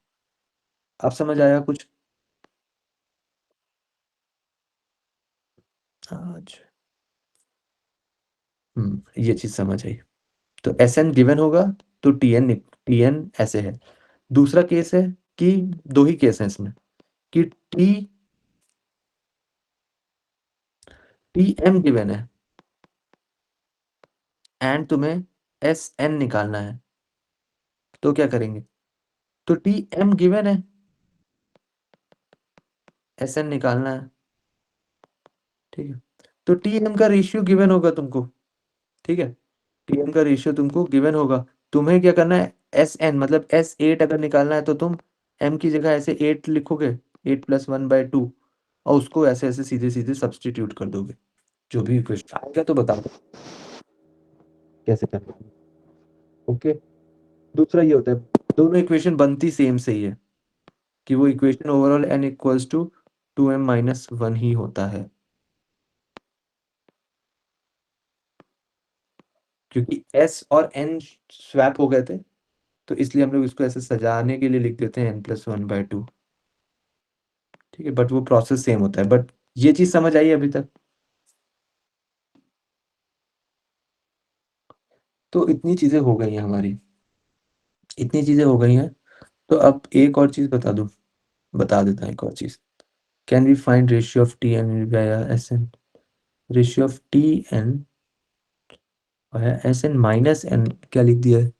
अब समझ आया कुछ आज, ये चीज समझ आई, तो Sn गिवन होगा, तो Tn ऐसे है। दूसरा केस है कि दो ही केस है इसमें, कि Tm गिवन है एंड तुम्हें Sn निकालना है, तो क्या करेंगे, तो Tm गिवन है, Sn निकालना है, ठीक है, तो Tm का रेशियो गिवन होगा तुमको, ठीक है, Tm का रेशियो तुमको गिवन होगा, तुम्हें क्या करना है Sn मतलब S8 अगर निकालना है, तो तुम m की जगह ऐसे 8 लिखोगे, 8 प्लस 1/2, और उसको ऐसे ऐसे सीधे सीधे सब्सटीट्यूट कर दोगे, जो भी इक्वेशन आएगा तो बता दो कैसे करना है। ओके, दूसरा ये होता है दोनों इक्वेशन बनती सेम से ही है कि वो equation overall n equals to 2m-1 ही होता है, क्योंकि s और n स्वैप हो गए थे, तो इसलिए हम लोग इसको ऐसे सजाने के लिए लिख देते हैं n+1/2। ठीक है, बट वो प्रोसेस सेम होता है। बट ये चीज समझ आई अभी तक? तो इतनी चीजें हो गई हैं हमारी, इतनी चीजें हो गई हैं। तो अब एक और चीज बता देता हूँ एक और चीज। Can we find ratio of T N via S N? Ratio of T N via S N minus N क्या लिख दिया है?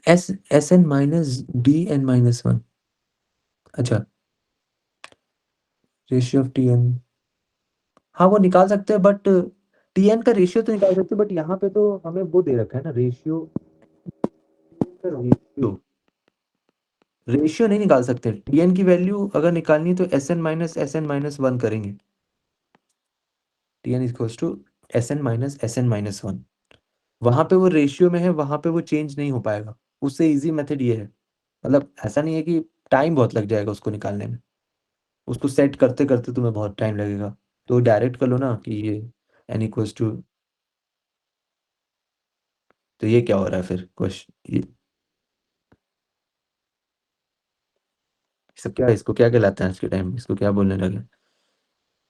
S N minus D N minus one. अच्छा, रेशियो ऑफ टी एन, हाँ वो निकाल सकते हैं, बट टी एन का रेशियो तो निकाल सकते हैं, बट यहाँ पे तो हमें वो दे रखा है ना, रेशियो रेशियो रेशियो नहीं निकाल सकते। टीएन की वैल्यू अगर निकालनी है तो SN-SN-1 करेंगे। TN equals to SN-SN-1। वहां पे वो रेशियो में है, वहां पे वो चेंज नहीं हो पाएगा। उससे इजी मेथड ये है, मतलब ऐसा नहीं है कि टाइम बहुत लग जाएगा उसको निकालने में, उसको सेट करते करते तुम्हें बहुत टाइम लगेगा। तो डायरेक्ट कर लो ना कि ये n इक्वल्स टू, तो ये क्या हो रहा है फिर क्वेश्चन, ये सब क्या, इसको क्या कहलाता है आज के टाइम में, इसको क्या बोलने लगे?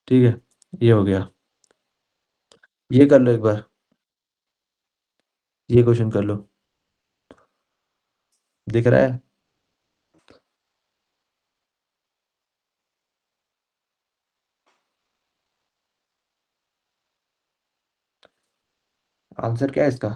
ठीक है, ये हो गया। ये कर लो एक बार, ये क्वेश्चन कर लो, दिख रहा है? आंसर क्या है इसका?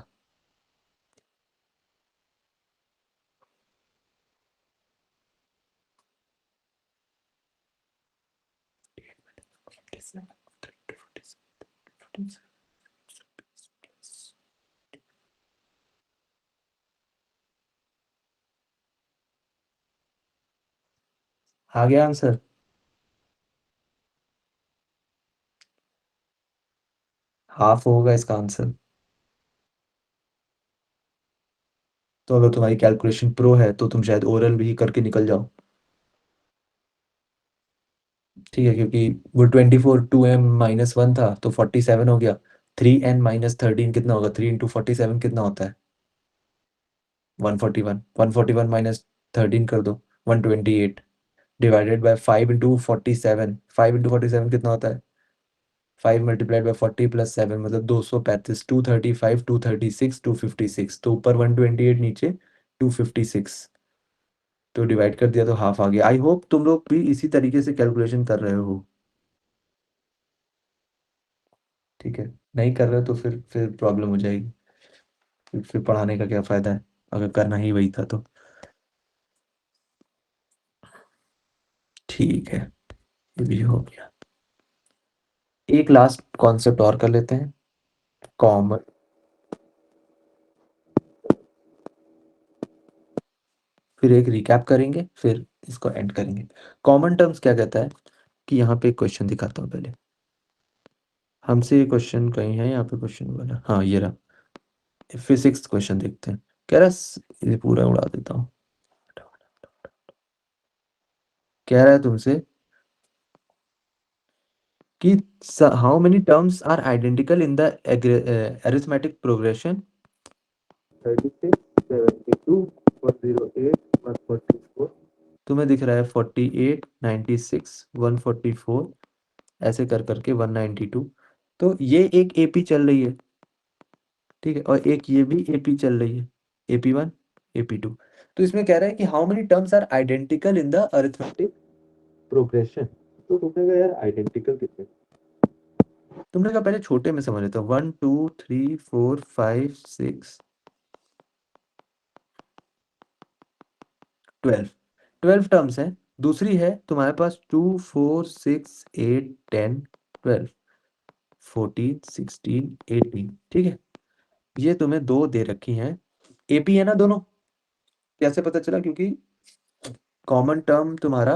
आ गया आंसर? हाफ होगा इसका आंसर। तो अगर तुम्हारी कैलकुलेशन प्रो है तो तुम शायद ओरल भी करके निकल जाओ। ठीक है, क्योंकि वो 24 2m-1 था तो 47 हो गया। 3n-13 कितना होगा? 3 × 47 कितना होता है? 141। 141 -13 कर दो, 128 डिवाइडेड बाय 5 × 47। 5 × 47 कितना होता है? 5 × 40 + 7 मतलब 235। 235, 236, 256, तो ऊपर 128, नीचे 256, तो डिवाइड कर दिया तो हाफ आ गया। आई होप तुम लोग भी इसी तरीके से कैलकुलेशन कर रहे हो। ठीक है, नहीं कर रहे हो तो फिर प्रॉब्लम हो जाएगी, फिर पढ़ाने का क्या फायदा है अगर करना ही वही था तो। ठीक है, ये भी हो गया। एक लास्ट कॉन्सेप्ट और कर लेते हैं, कॉमन, फिर एक रिकैप करेंगे, फिर इसको एंड करेंगे। कॉमन टर्म्स क्या कहता है कि यहाँ पे क्वेश्चन दिखाता हूँ पहले। हमसे ये क्वेश्चन कहीं है यहाँ पे क्वेश्चन वाला, हाँ ये रहा। फिजिक्स क्वेश्चन देखते हैं। कह रहा ये पूरा उड़ा देता हूँ। कह रहा है तुमसे कि how many terms are identical in the arithmetic progression 36, 72, 108, 144। तुम्हें दिख रहा है 48, 96, 144, ऐसे कर करके 192। तो ये एक एपी चल रही है, ठीक है, और एक ये भी एपी चल रही है, AP1, AP2। तो इसमें कह रहा है कि how many terms are identical in the arithmetic progression. तो तुमने कहा यार आइडेंटिकल कितने, तुमने कहा पहले छोटे में समझ लेते हो। 1 2 3 4 5 6 12, 12 टर्म्स है। दूसरी है तुम्हारे पास 2 4 6 8 10 12 14 16 18, ठीक है। ये तुम्हें दो दे रखी हैं, एपी है ना दोनों। कैसे पता चला? क्योंकि कॉमन टर्म तुम्हारा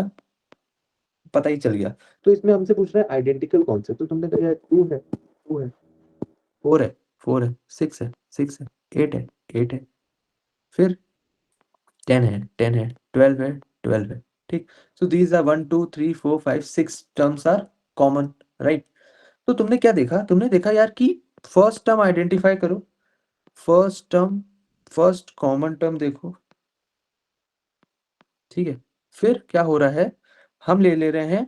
पता ही चल गया। तो इसमें हमसे पूछ रहा है आइडेंटिकल कौन से, तो तुमने कहा यार 2 है, 2 है, 4 है, 4 है, 6 है, 6 है, 8 है, 8 है, फिर 10 है, 10 है, 12 है, 12 है। ठीक, so these are 1 2 3 4 5 6 terms are common, right. तो तुमने क्या देखा, तुमने देखा यार कि फर्स्ट टर्म आइडेंटिफाई करो, first term, first common term देखो, ठीक है। फिर क्या हो रहा है, हम ले रहे हैं,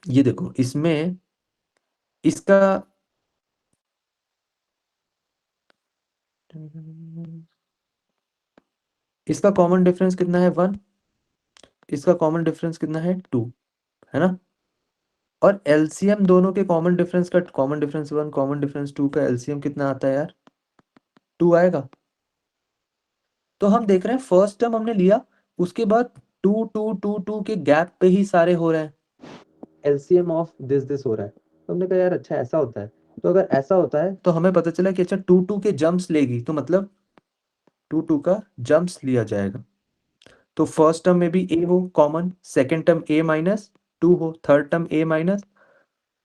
ये देखो इसमें इसका इसका कॉमन डिफरेंस कितना है 1, इसका कॉमन डिफरेंस कितना है 2, है ना। और एलसीएम दोनों के कॉमन डिफरेंस का, कॉमन डिफरेंस 1 कॉमन डिफरेंस 2 का एलसीएम कितना आता है यार, 2 आएगा। तो हम देख रहे हैं फर्स्ट टर्म हमने लिया, उसके बाद 2 2 2 2 के गैप पे ही सारे हो रहे हैं, एलसीएम ऑफ दिस हो रहा है। तो हमने कहा यार अच्छा ऐसा होता है, तो अगर ऐसा होता है तो हमें पता चला कि अच्छा 2 2 के जंप्स लेगी, तो मतलब 2 2 का जंप्स लिया जाएगा। तो फर्स्ट टर्म में भी ए हो कॉमन, सेकेंड टर्म ए माइनस 2 हो, थर्ड टर्म ए माइनस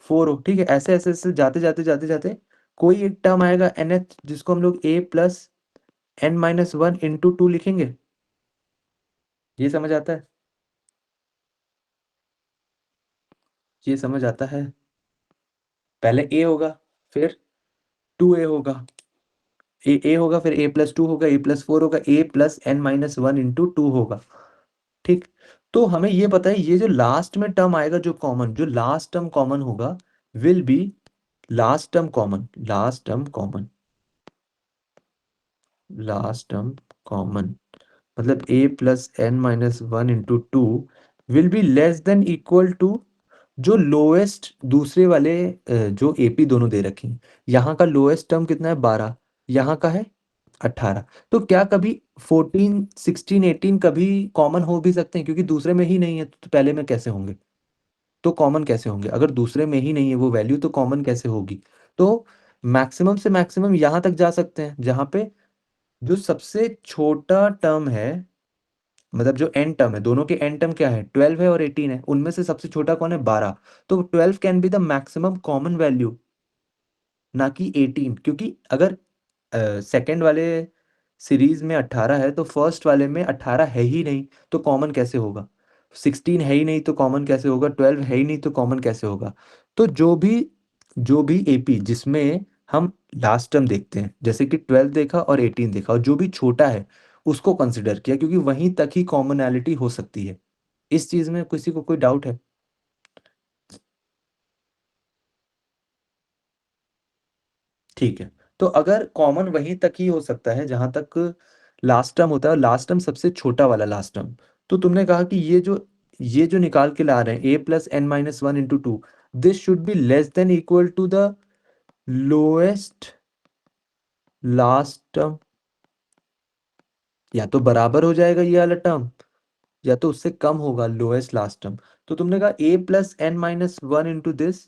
4 हो, ठीक है। ऐसे ऐसे ऐसे जाते जाते जाते जाते कोई एक टर्म आएगा nth, जिसको हम लोग a plus n minus 1 into 2 लिखेंगे। ये समझ आता है, ये समझ आता है। पहले a होगा, फिर 2a होगा, a होगा, फिर a प्लस 2 होगा, a प्लस 4 होगा, a plus n minus 1 into 2 होगा, ठीक। तो हमें ये पता है ये जो लास्ट में टर्म आएगा, जो कॉमन, जो लास्ट टर्म कॉमन होगा will be last term common, last term common, last term common, मतलब a plus n minus 1 into 2 will be less than equal to जो लोएस्ट दूसरे वाले जो AP दोनों दे रखे हैं। यहाँ का लोएस्ट टर्म कितना है 12, यहाँ का है 18। तो क्या कभी 14 16 18 कभी कॉमन हो भी सकते हैं, क्योंकि दूसरे में ही नहीं है तो पहले में कैसे होंगे, तो कॉमन कैसे होंगे, अगर दूसरे में ही नहीं है वो वैल्यू तो कॉमन कैसे होगी। तो मैक्सिमम से मैक्सिमम यहाँ तक जा सकते हैं जहाँ पे जो सबसे छोटा टर्म है, मतलब जो एन टर्म है, दोनों के एन टर्म क्या है 12 है और 18 है, उनमें से सबसे छोटा कौन है 12। तो 12 can be the maximum common value, ना कि 18, क्योंकि अगर सेकंड वाले सीरीज में 18 है तो फर्स्ट वाले में 18 है ही नहीं, तो कॉमन कैसे होगा। 16 है ही नहीं तो कॉमन कैसे होगा, 12 है ही नहीं तो कॉमन कैसे होगा। तो जो भी AP जिसमें हम लास्ट टर्म देखते हैं, जैसे कि 12 देखा और 18 देखा, और जो भी छोटा है उसको कंसिडर किया, क्योंकि वहीं तक ही कॉमनैलिटी हो सकती है। इस चीज में किसी को कोई डाउट है? ठीक है, तो अगर कॉमन वहीं तक ही हो सकता है जहां तक लास्ट टर्म होता है, लास्ट टर्म सबसे छोटा वाला लास्ट टर्म, तो तुमने कहा कि ये जो निकाल के ला रहे हैं a plus n minus 1 into 2, this should be less than equal to the lowest last term, या तो बराबर हो जाएगा ये वाला टर्म, या तो उससे कम होगा लोएस्ट लास्ट टर्म। तो तुमने कहा a plus n minus 1 into this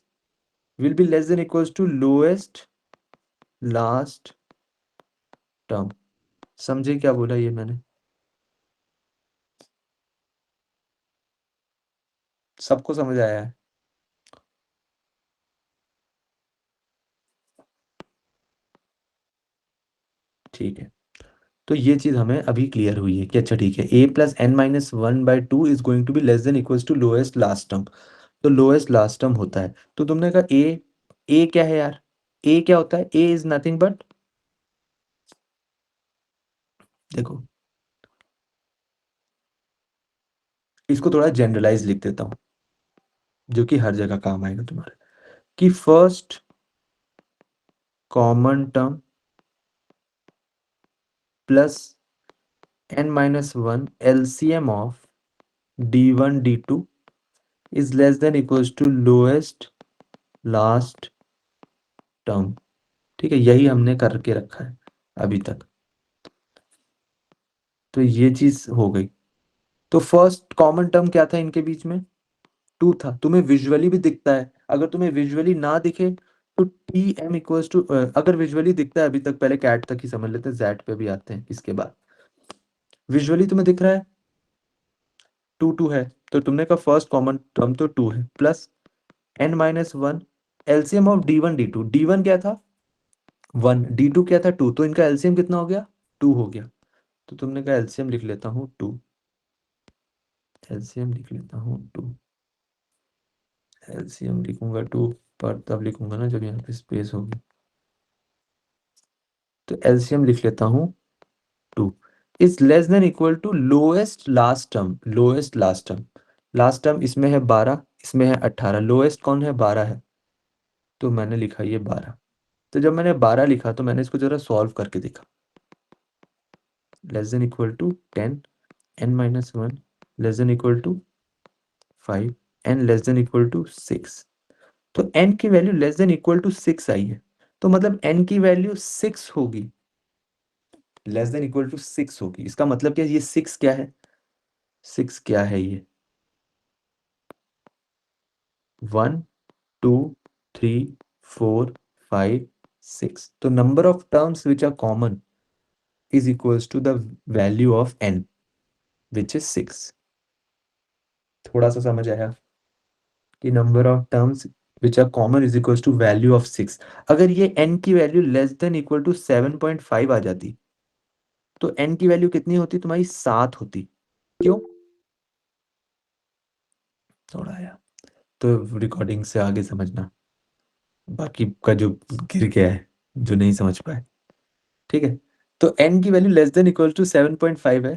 will be less than equals to lowest last term. समझे क्या बोला ये मैंने? सबको समझ आया है? ठीक है, तो ये चीज हमें अभी क्लियर हुई है कि अच्छा ठीक है, a plus n minus 1 by 2 is going to be less than equals to lowest last term. तो लोएस्ट लास्ट टर्म होता है, तो तुमने कहा a क्या है यार, a क्या होता है, a इज नथिंग बट, देखो इसको थोड़ा जनरलाइज लिख देता हूँ जो कि हर जगह काम आएगा तुम्हारे, कि first common term plus n minus 1 LCM of d1 d2 is less than equals to lowest last term। ठीक है, यही हमने करके रखा है अभी तक। तो ये चीज हो गई। तो फर्स्ट कॉमन टर्म क्या था इनके बीच में, 2 था। तुम्हें विजुअली भी दिखता है, अगर तुम्हें विजुअली ना दिखे तो टी एम इक्वल्स टू, अगर विजुअली दिखता है अभी तक, पहले कैट तक ही समझ लेते हैं, जेड पे भी आते हैं इसके बाद। विजुअली तुम्हें दिख रहा है 2 2 है, तो तुमने कहा फर्स्ट कॉमन टर्म तो 2 है, plus n-1 LCM of d1 d2, d1 क्या था 1, d2 क्या था 2, तो इनका एलसीएम कितना हो गया 2 हो गया। तो तुमने कहा एलसीएम लिख लेता हूँ 2, एलसीएम लिख लेता हूँ 2, एलसीएम लिखूंगा 2 पर तब लिखूंगा ना जब यहाँ पे स्पेस होगी। तो एलसीएम लिख लेता हूँ 2 is less than equal to lowest last term, lowest last term, last term इसमें है 12, इसमें है 18, लोएस्ट कौन है 12 है, तो मैंने लिखा ये 12। तो जब मैंने 12 लिखा तो मैंने इसको जरा सॉल्व करके देखा, less than equal to 10, n-1 less than equal to 5, n less than equal to 6, तो n की value less than equal to 6 आई है, तो मतलब n की वैल्यू 6 होगी, लेस देन इक्वल टू 6 होगी। इसका मतलब क्या, ये 6 क्या है, 6 क्या है ये 1 2 3 4 5 6, तो number of terms which are common is equals to the value of n which is 6। थोड़ा सा समझ आया कि number of terms which are common is equals to value of 6। अगर ये n की value less than equal to 7.5 आ जाती तो n की वैल्यू कितनी होती तुम्हारी 7 होती, क्यों, थोड़ा आया तो रिकॉर्डिंग से आगे समझना, बाकी का जो गिर गया है जो नहीं समझ पाए, ठीक है। तो n की value less than equal to 7.5 है,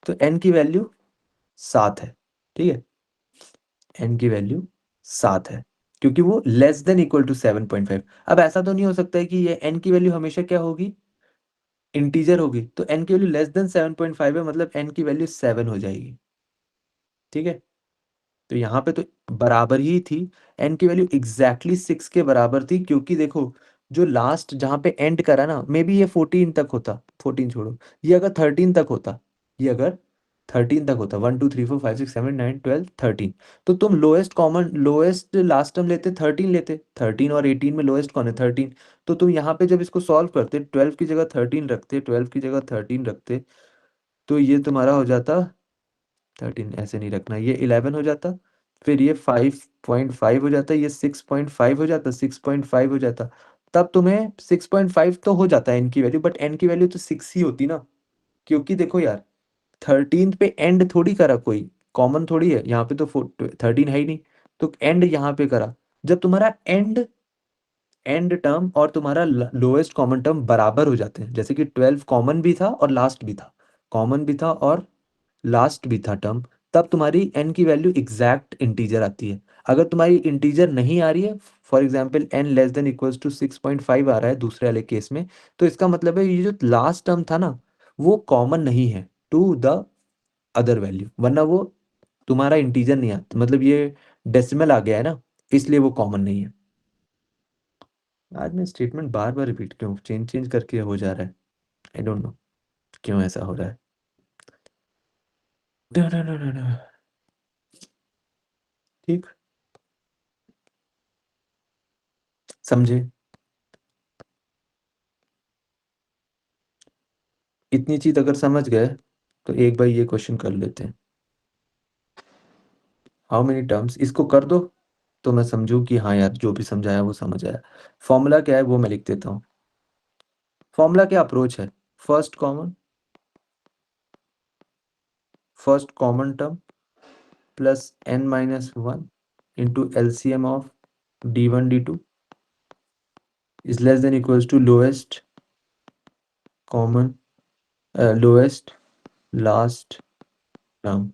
तो n की वैल्यू 7 है, ठीक है, n की वैल्यू 7 है क्योंकि वो लेस देन इक्वल टू 7.5। अब ऐसा तो नहीं हो सकता है कि ये n की वैल्यू हमेशा क्या होगी, इंटीजर होगी, तो n की वैल्यू लेस देन 7.5 है, मतलब n की वैल्यू 7 हो जाएगी, ठीक है। तो यहाँ पे तो बराबर ही थी, n की वैल्यू एग्जैक्टली 6 के बराबर थी, क्योंकि देखो जो लास्ट जहाँ पे एंड करा ना, मे बी ये 14 तक होता, 14 छोड़ो, ये अगर 13 तक होता, ये अगर 13 तक होता, 1 2 3 4 5 6 7 9 12 13, तो तुम lowest common lowest last term लेते 13 लेते, 13 और 18 में लोएस्ट कौन है 13, तो तुम यहाँ पे जब इसको सॉल्व करते 12 की जगह 13 रखते, 12 की जगह 13 रखते, तो ये तुम्हारा हो जाता 13, ऐसे नहीं रखना, ये 11 हो जाता, फिर ये 5.5 हो जाता, ये 6.5 हो जाता, 6.5 हो जाता, तब तुम्हें 6.5 तो हो जाता है n की वैल्यू, बट n की वैल्यू तो 6 ही होती ना, क्योंकि देखो यार 13 पे एंड थोड़ी करा, कोई कॉमन थोड़ी है यहाँ पे, तो 13 है ही नहीं, तो एंड यहाँ पे करा, जब तुम्हारा एंड एंड टर्म और तुम्हारा लोएस्ट कॉमन टर्म बराबर हो जाते हैं, जैसे कि 12 कॉमन भी था और लास्ट भी था, कॉमन भी था और लास्ट भी था टर्म, तब तुम्हारी n की वैल्यू एग्जैक्ट इंटीजर आती है। अगर तुम्हारी इंटीजर नहीं आ रही है, for example n less than equals to 6.5 आ रहा है दूसरे वाले केस में, तो इसका मतलब है ये जो लास्ट टर्म था ना वो कॉमन नहीं है टू द अदर वैल्यू, वरना वो तुम्हारा इंटीजर नहीं आता, मतलब ये डेसिमल आ गया है ना, इसलिए वो कॉमन नहीं है। आज मैं स्टेटमेंट बार बार रिपीट क्यों चेंज चेंज करके हो जा रहा है, आई डोंट नो क्यों ऐसा हो रहा है। ठीक, समझे, इतनी चीज अगर समझ गए तो एक बार ये क्वेश्चन कर लेते हैं, हाउ मेनी टर्म्स, इसको कर दो तो मैं समझूं कि हाँ यार जो भी समझाया वो समझ आया। फॉर्मूला क्या है वो मैं लिख देता हूँ, फॉर्मूला क्या अप्रोच है, first common term plus n-1 into LCM of d1 d2 is less than equals to lowest common lowest last term,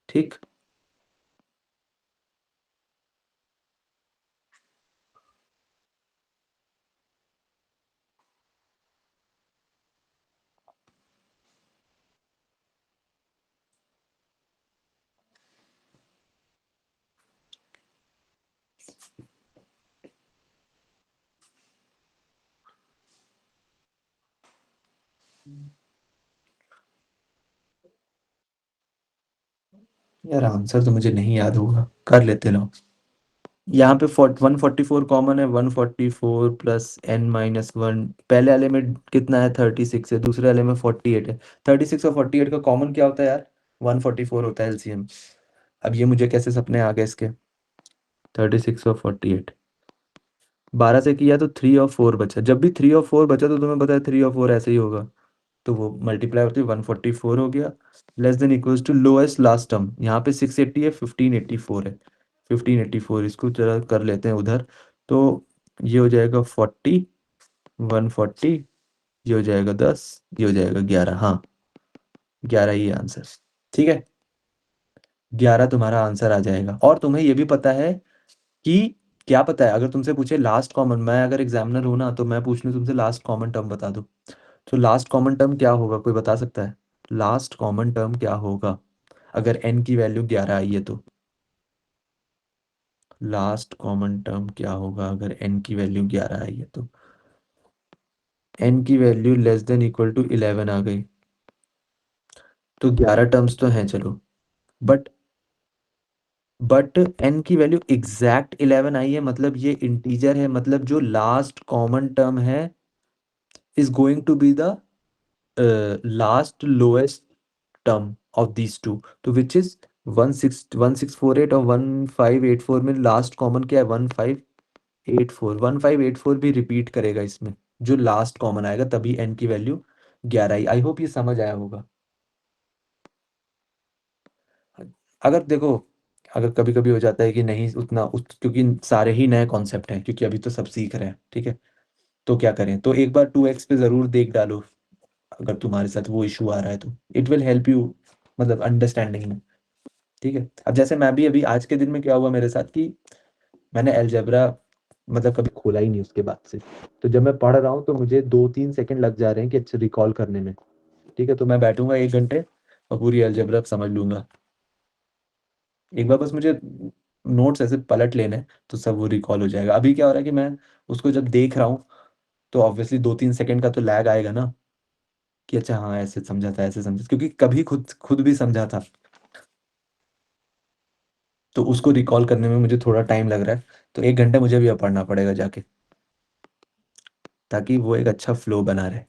ठीक। यार आंसर तो मुझे नहीं याद होगा, कर लेते लो। यहाँ पे 144 कॉमन है, 144 प्लस n-1, पहले वाले में कितना है 36 है, दूसरे वाले में 48 है, 36 और 48 का कॉमन क्या होता है यार 144 होता है एलसीएम। अब ये मुझे कैसे सपने आ गए इसके? 36 और 48, 12 से किया तो 3 और 4 बचा। जब भी 3 और 4 बचा तो तुम्हें पता है 3 और 4 ऐसे ही होगा, तो वो मल्टीप्लाई होती है 144 हो गया। Less than equals to lowest last term, यहाँ पे 680 है, 1584 है, 1584 इसको जरा कर लेते हैं उधर। तो ये हो जाएगा 40, 140, ये हो जाएगा 10, ये हो जाएगा 11। हाँ 11 ही आंसर, ठीक है 11 तुम्हारा आंसर आ जाएगा। और तुम्हें ये भी पता है कि क्या पता है, अगर तुमसे पूछे लास्ट कॉमन, मैं अगर एग्जामिनर हूं ना तो मैं पूछ लूं तुमसे लास्ट कॉमन टर्म बता दो, तो लास्ट कॉमन टर्म क्या होगा, कोई बता सकता है? लास्ट कॉमन टर्म क्या होगा अगर n की वैल्यू 11 आई है तो? लास्ट कॉमन टर्म क्या होगा अगर n की वैल्यू 11 आई है तो? n की value less than equal to 11 आ गई तो 11 टर्म्स तो हैं चलो, बट n की वैल्यू एग्जैक्ट 11 आई है, मतलब ये इंटीजर है, मतलब जो लास्ट कॉमन टर्म है is going to be the last lowest term of these two, तो विच इज 1648 और 1584 में लास्ट कॉमन क्या है? 1584, 1584 भी रिपीट करेगा इसमें, जो लास्ट कॉमन आएगा तभी n की वैल्यू 11 आई। आई होप ये समझ आया होगा। अगर देखो, अगर कभी कभी हो जाता है कि नहीं उतना क्योंकि सारे ही नए कॉन्सेप्ट हैं, क्योंकि अभी तो सब सीख रहे हैं, ठीक है, तो क्या करें, तो एक बार 2x पे ज़रूर देख डालो, अगर तुम्हारे साथ वो इशू आ रहा है तो इट विल हेल्प यू, मतलब अंडरस्टैंडिंग में, ठीक है। अब जैसे मैं भी अभी आज के दिन में क्या हुआ मेरे साथ कि मैंने अलजेब्रा मतलब कभी खोला ही नहीं उसके बाद से, तो जब मैं पढ़ रहा हूँ तो मुझे 2-3 सेकंड लग जा रहे हैं कि अच्छे रिकॉल करने में, ठीक है, तो मैं बैठूंगा 1 घंटे और पूरी अलजेब्रा समझ लूंगा। एक बार बस मुझे नोट्स ऐसे पलट लेने हैं, तो सब वो रिकॉल हो जाएगा। अभी क्या हो रहा है कि मैं उसको जब देख रहा हूँ तो ऑब्वियसली 2-3 सेकंड का तो लैग आएगा ना, कि अच्छा हाँ ऐसे समझा था, ऐसे समझा, क्योंकि कभी खुद खुद भी समझा था, तो उसको रिकॉल करने में मुझे थोड़ा टाइम लग रहा है, तो 1 घंटे मुझे भी अब पढ़ना पड़ेगा जाके, ताकि वो एक अच्छा फ्लो बना रहे,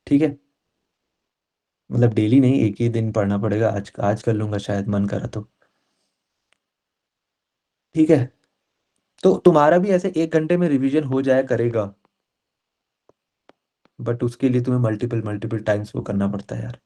ठीक है। मतलब डेली नहीं, एक ही दिन पढ़ना पड़ेगा, आज आज कर लूंगा शायद, मन करा तो, ठीक है। तो तुम्हारा भी ऐसे 1 घंटे में रिवीजन हो जाया करेगा, बट उसके लिए तुम्हें मल्टीपल मल्टीपल टाइम्स वो करना पड़ता है यार।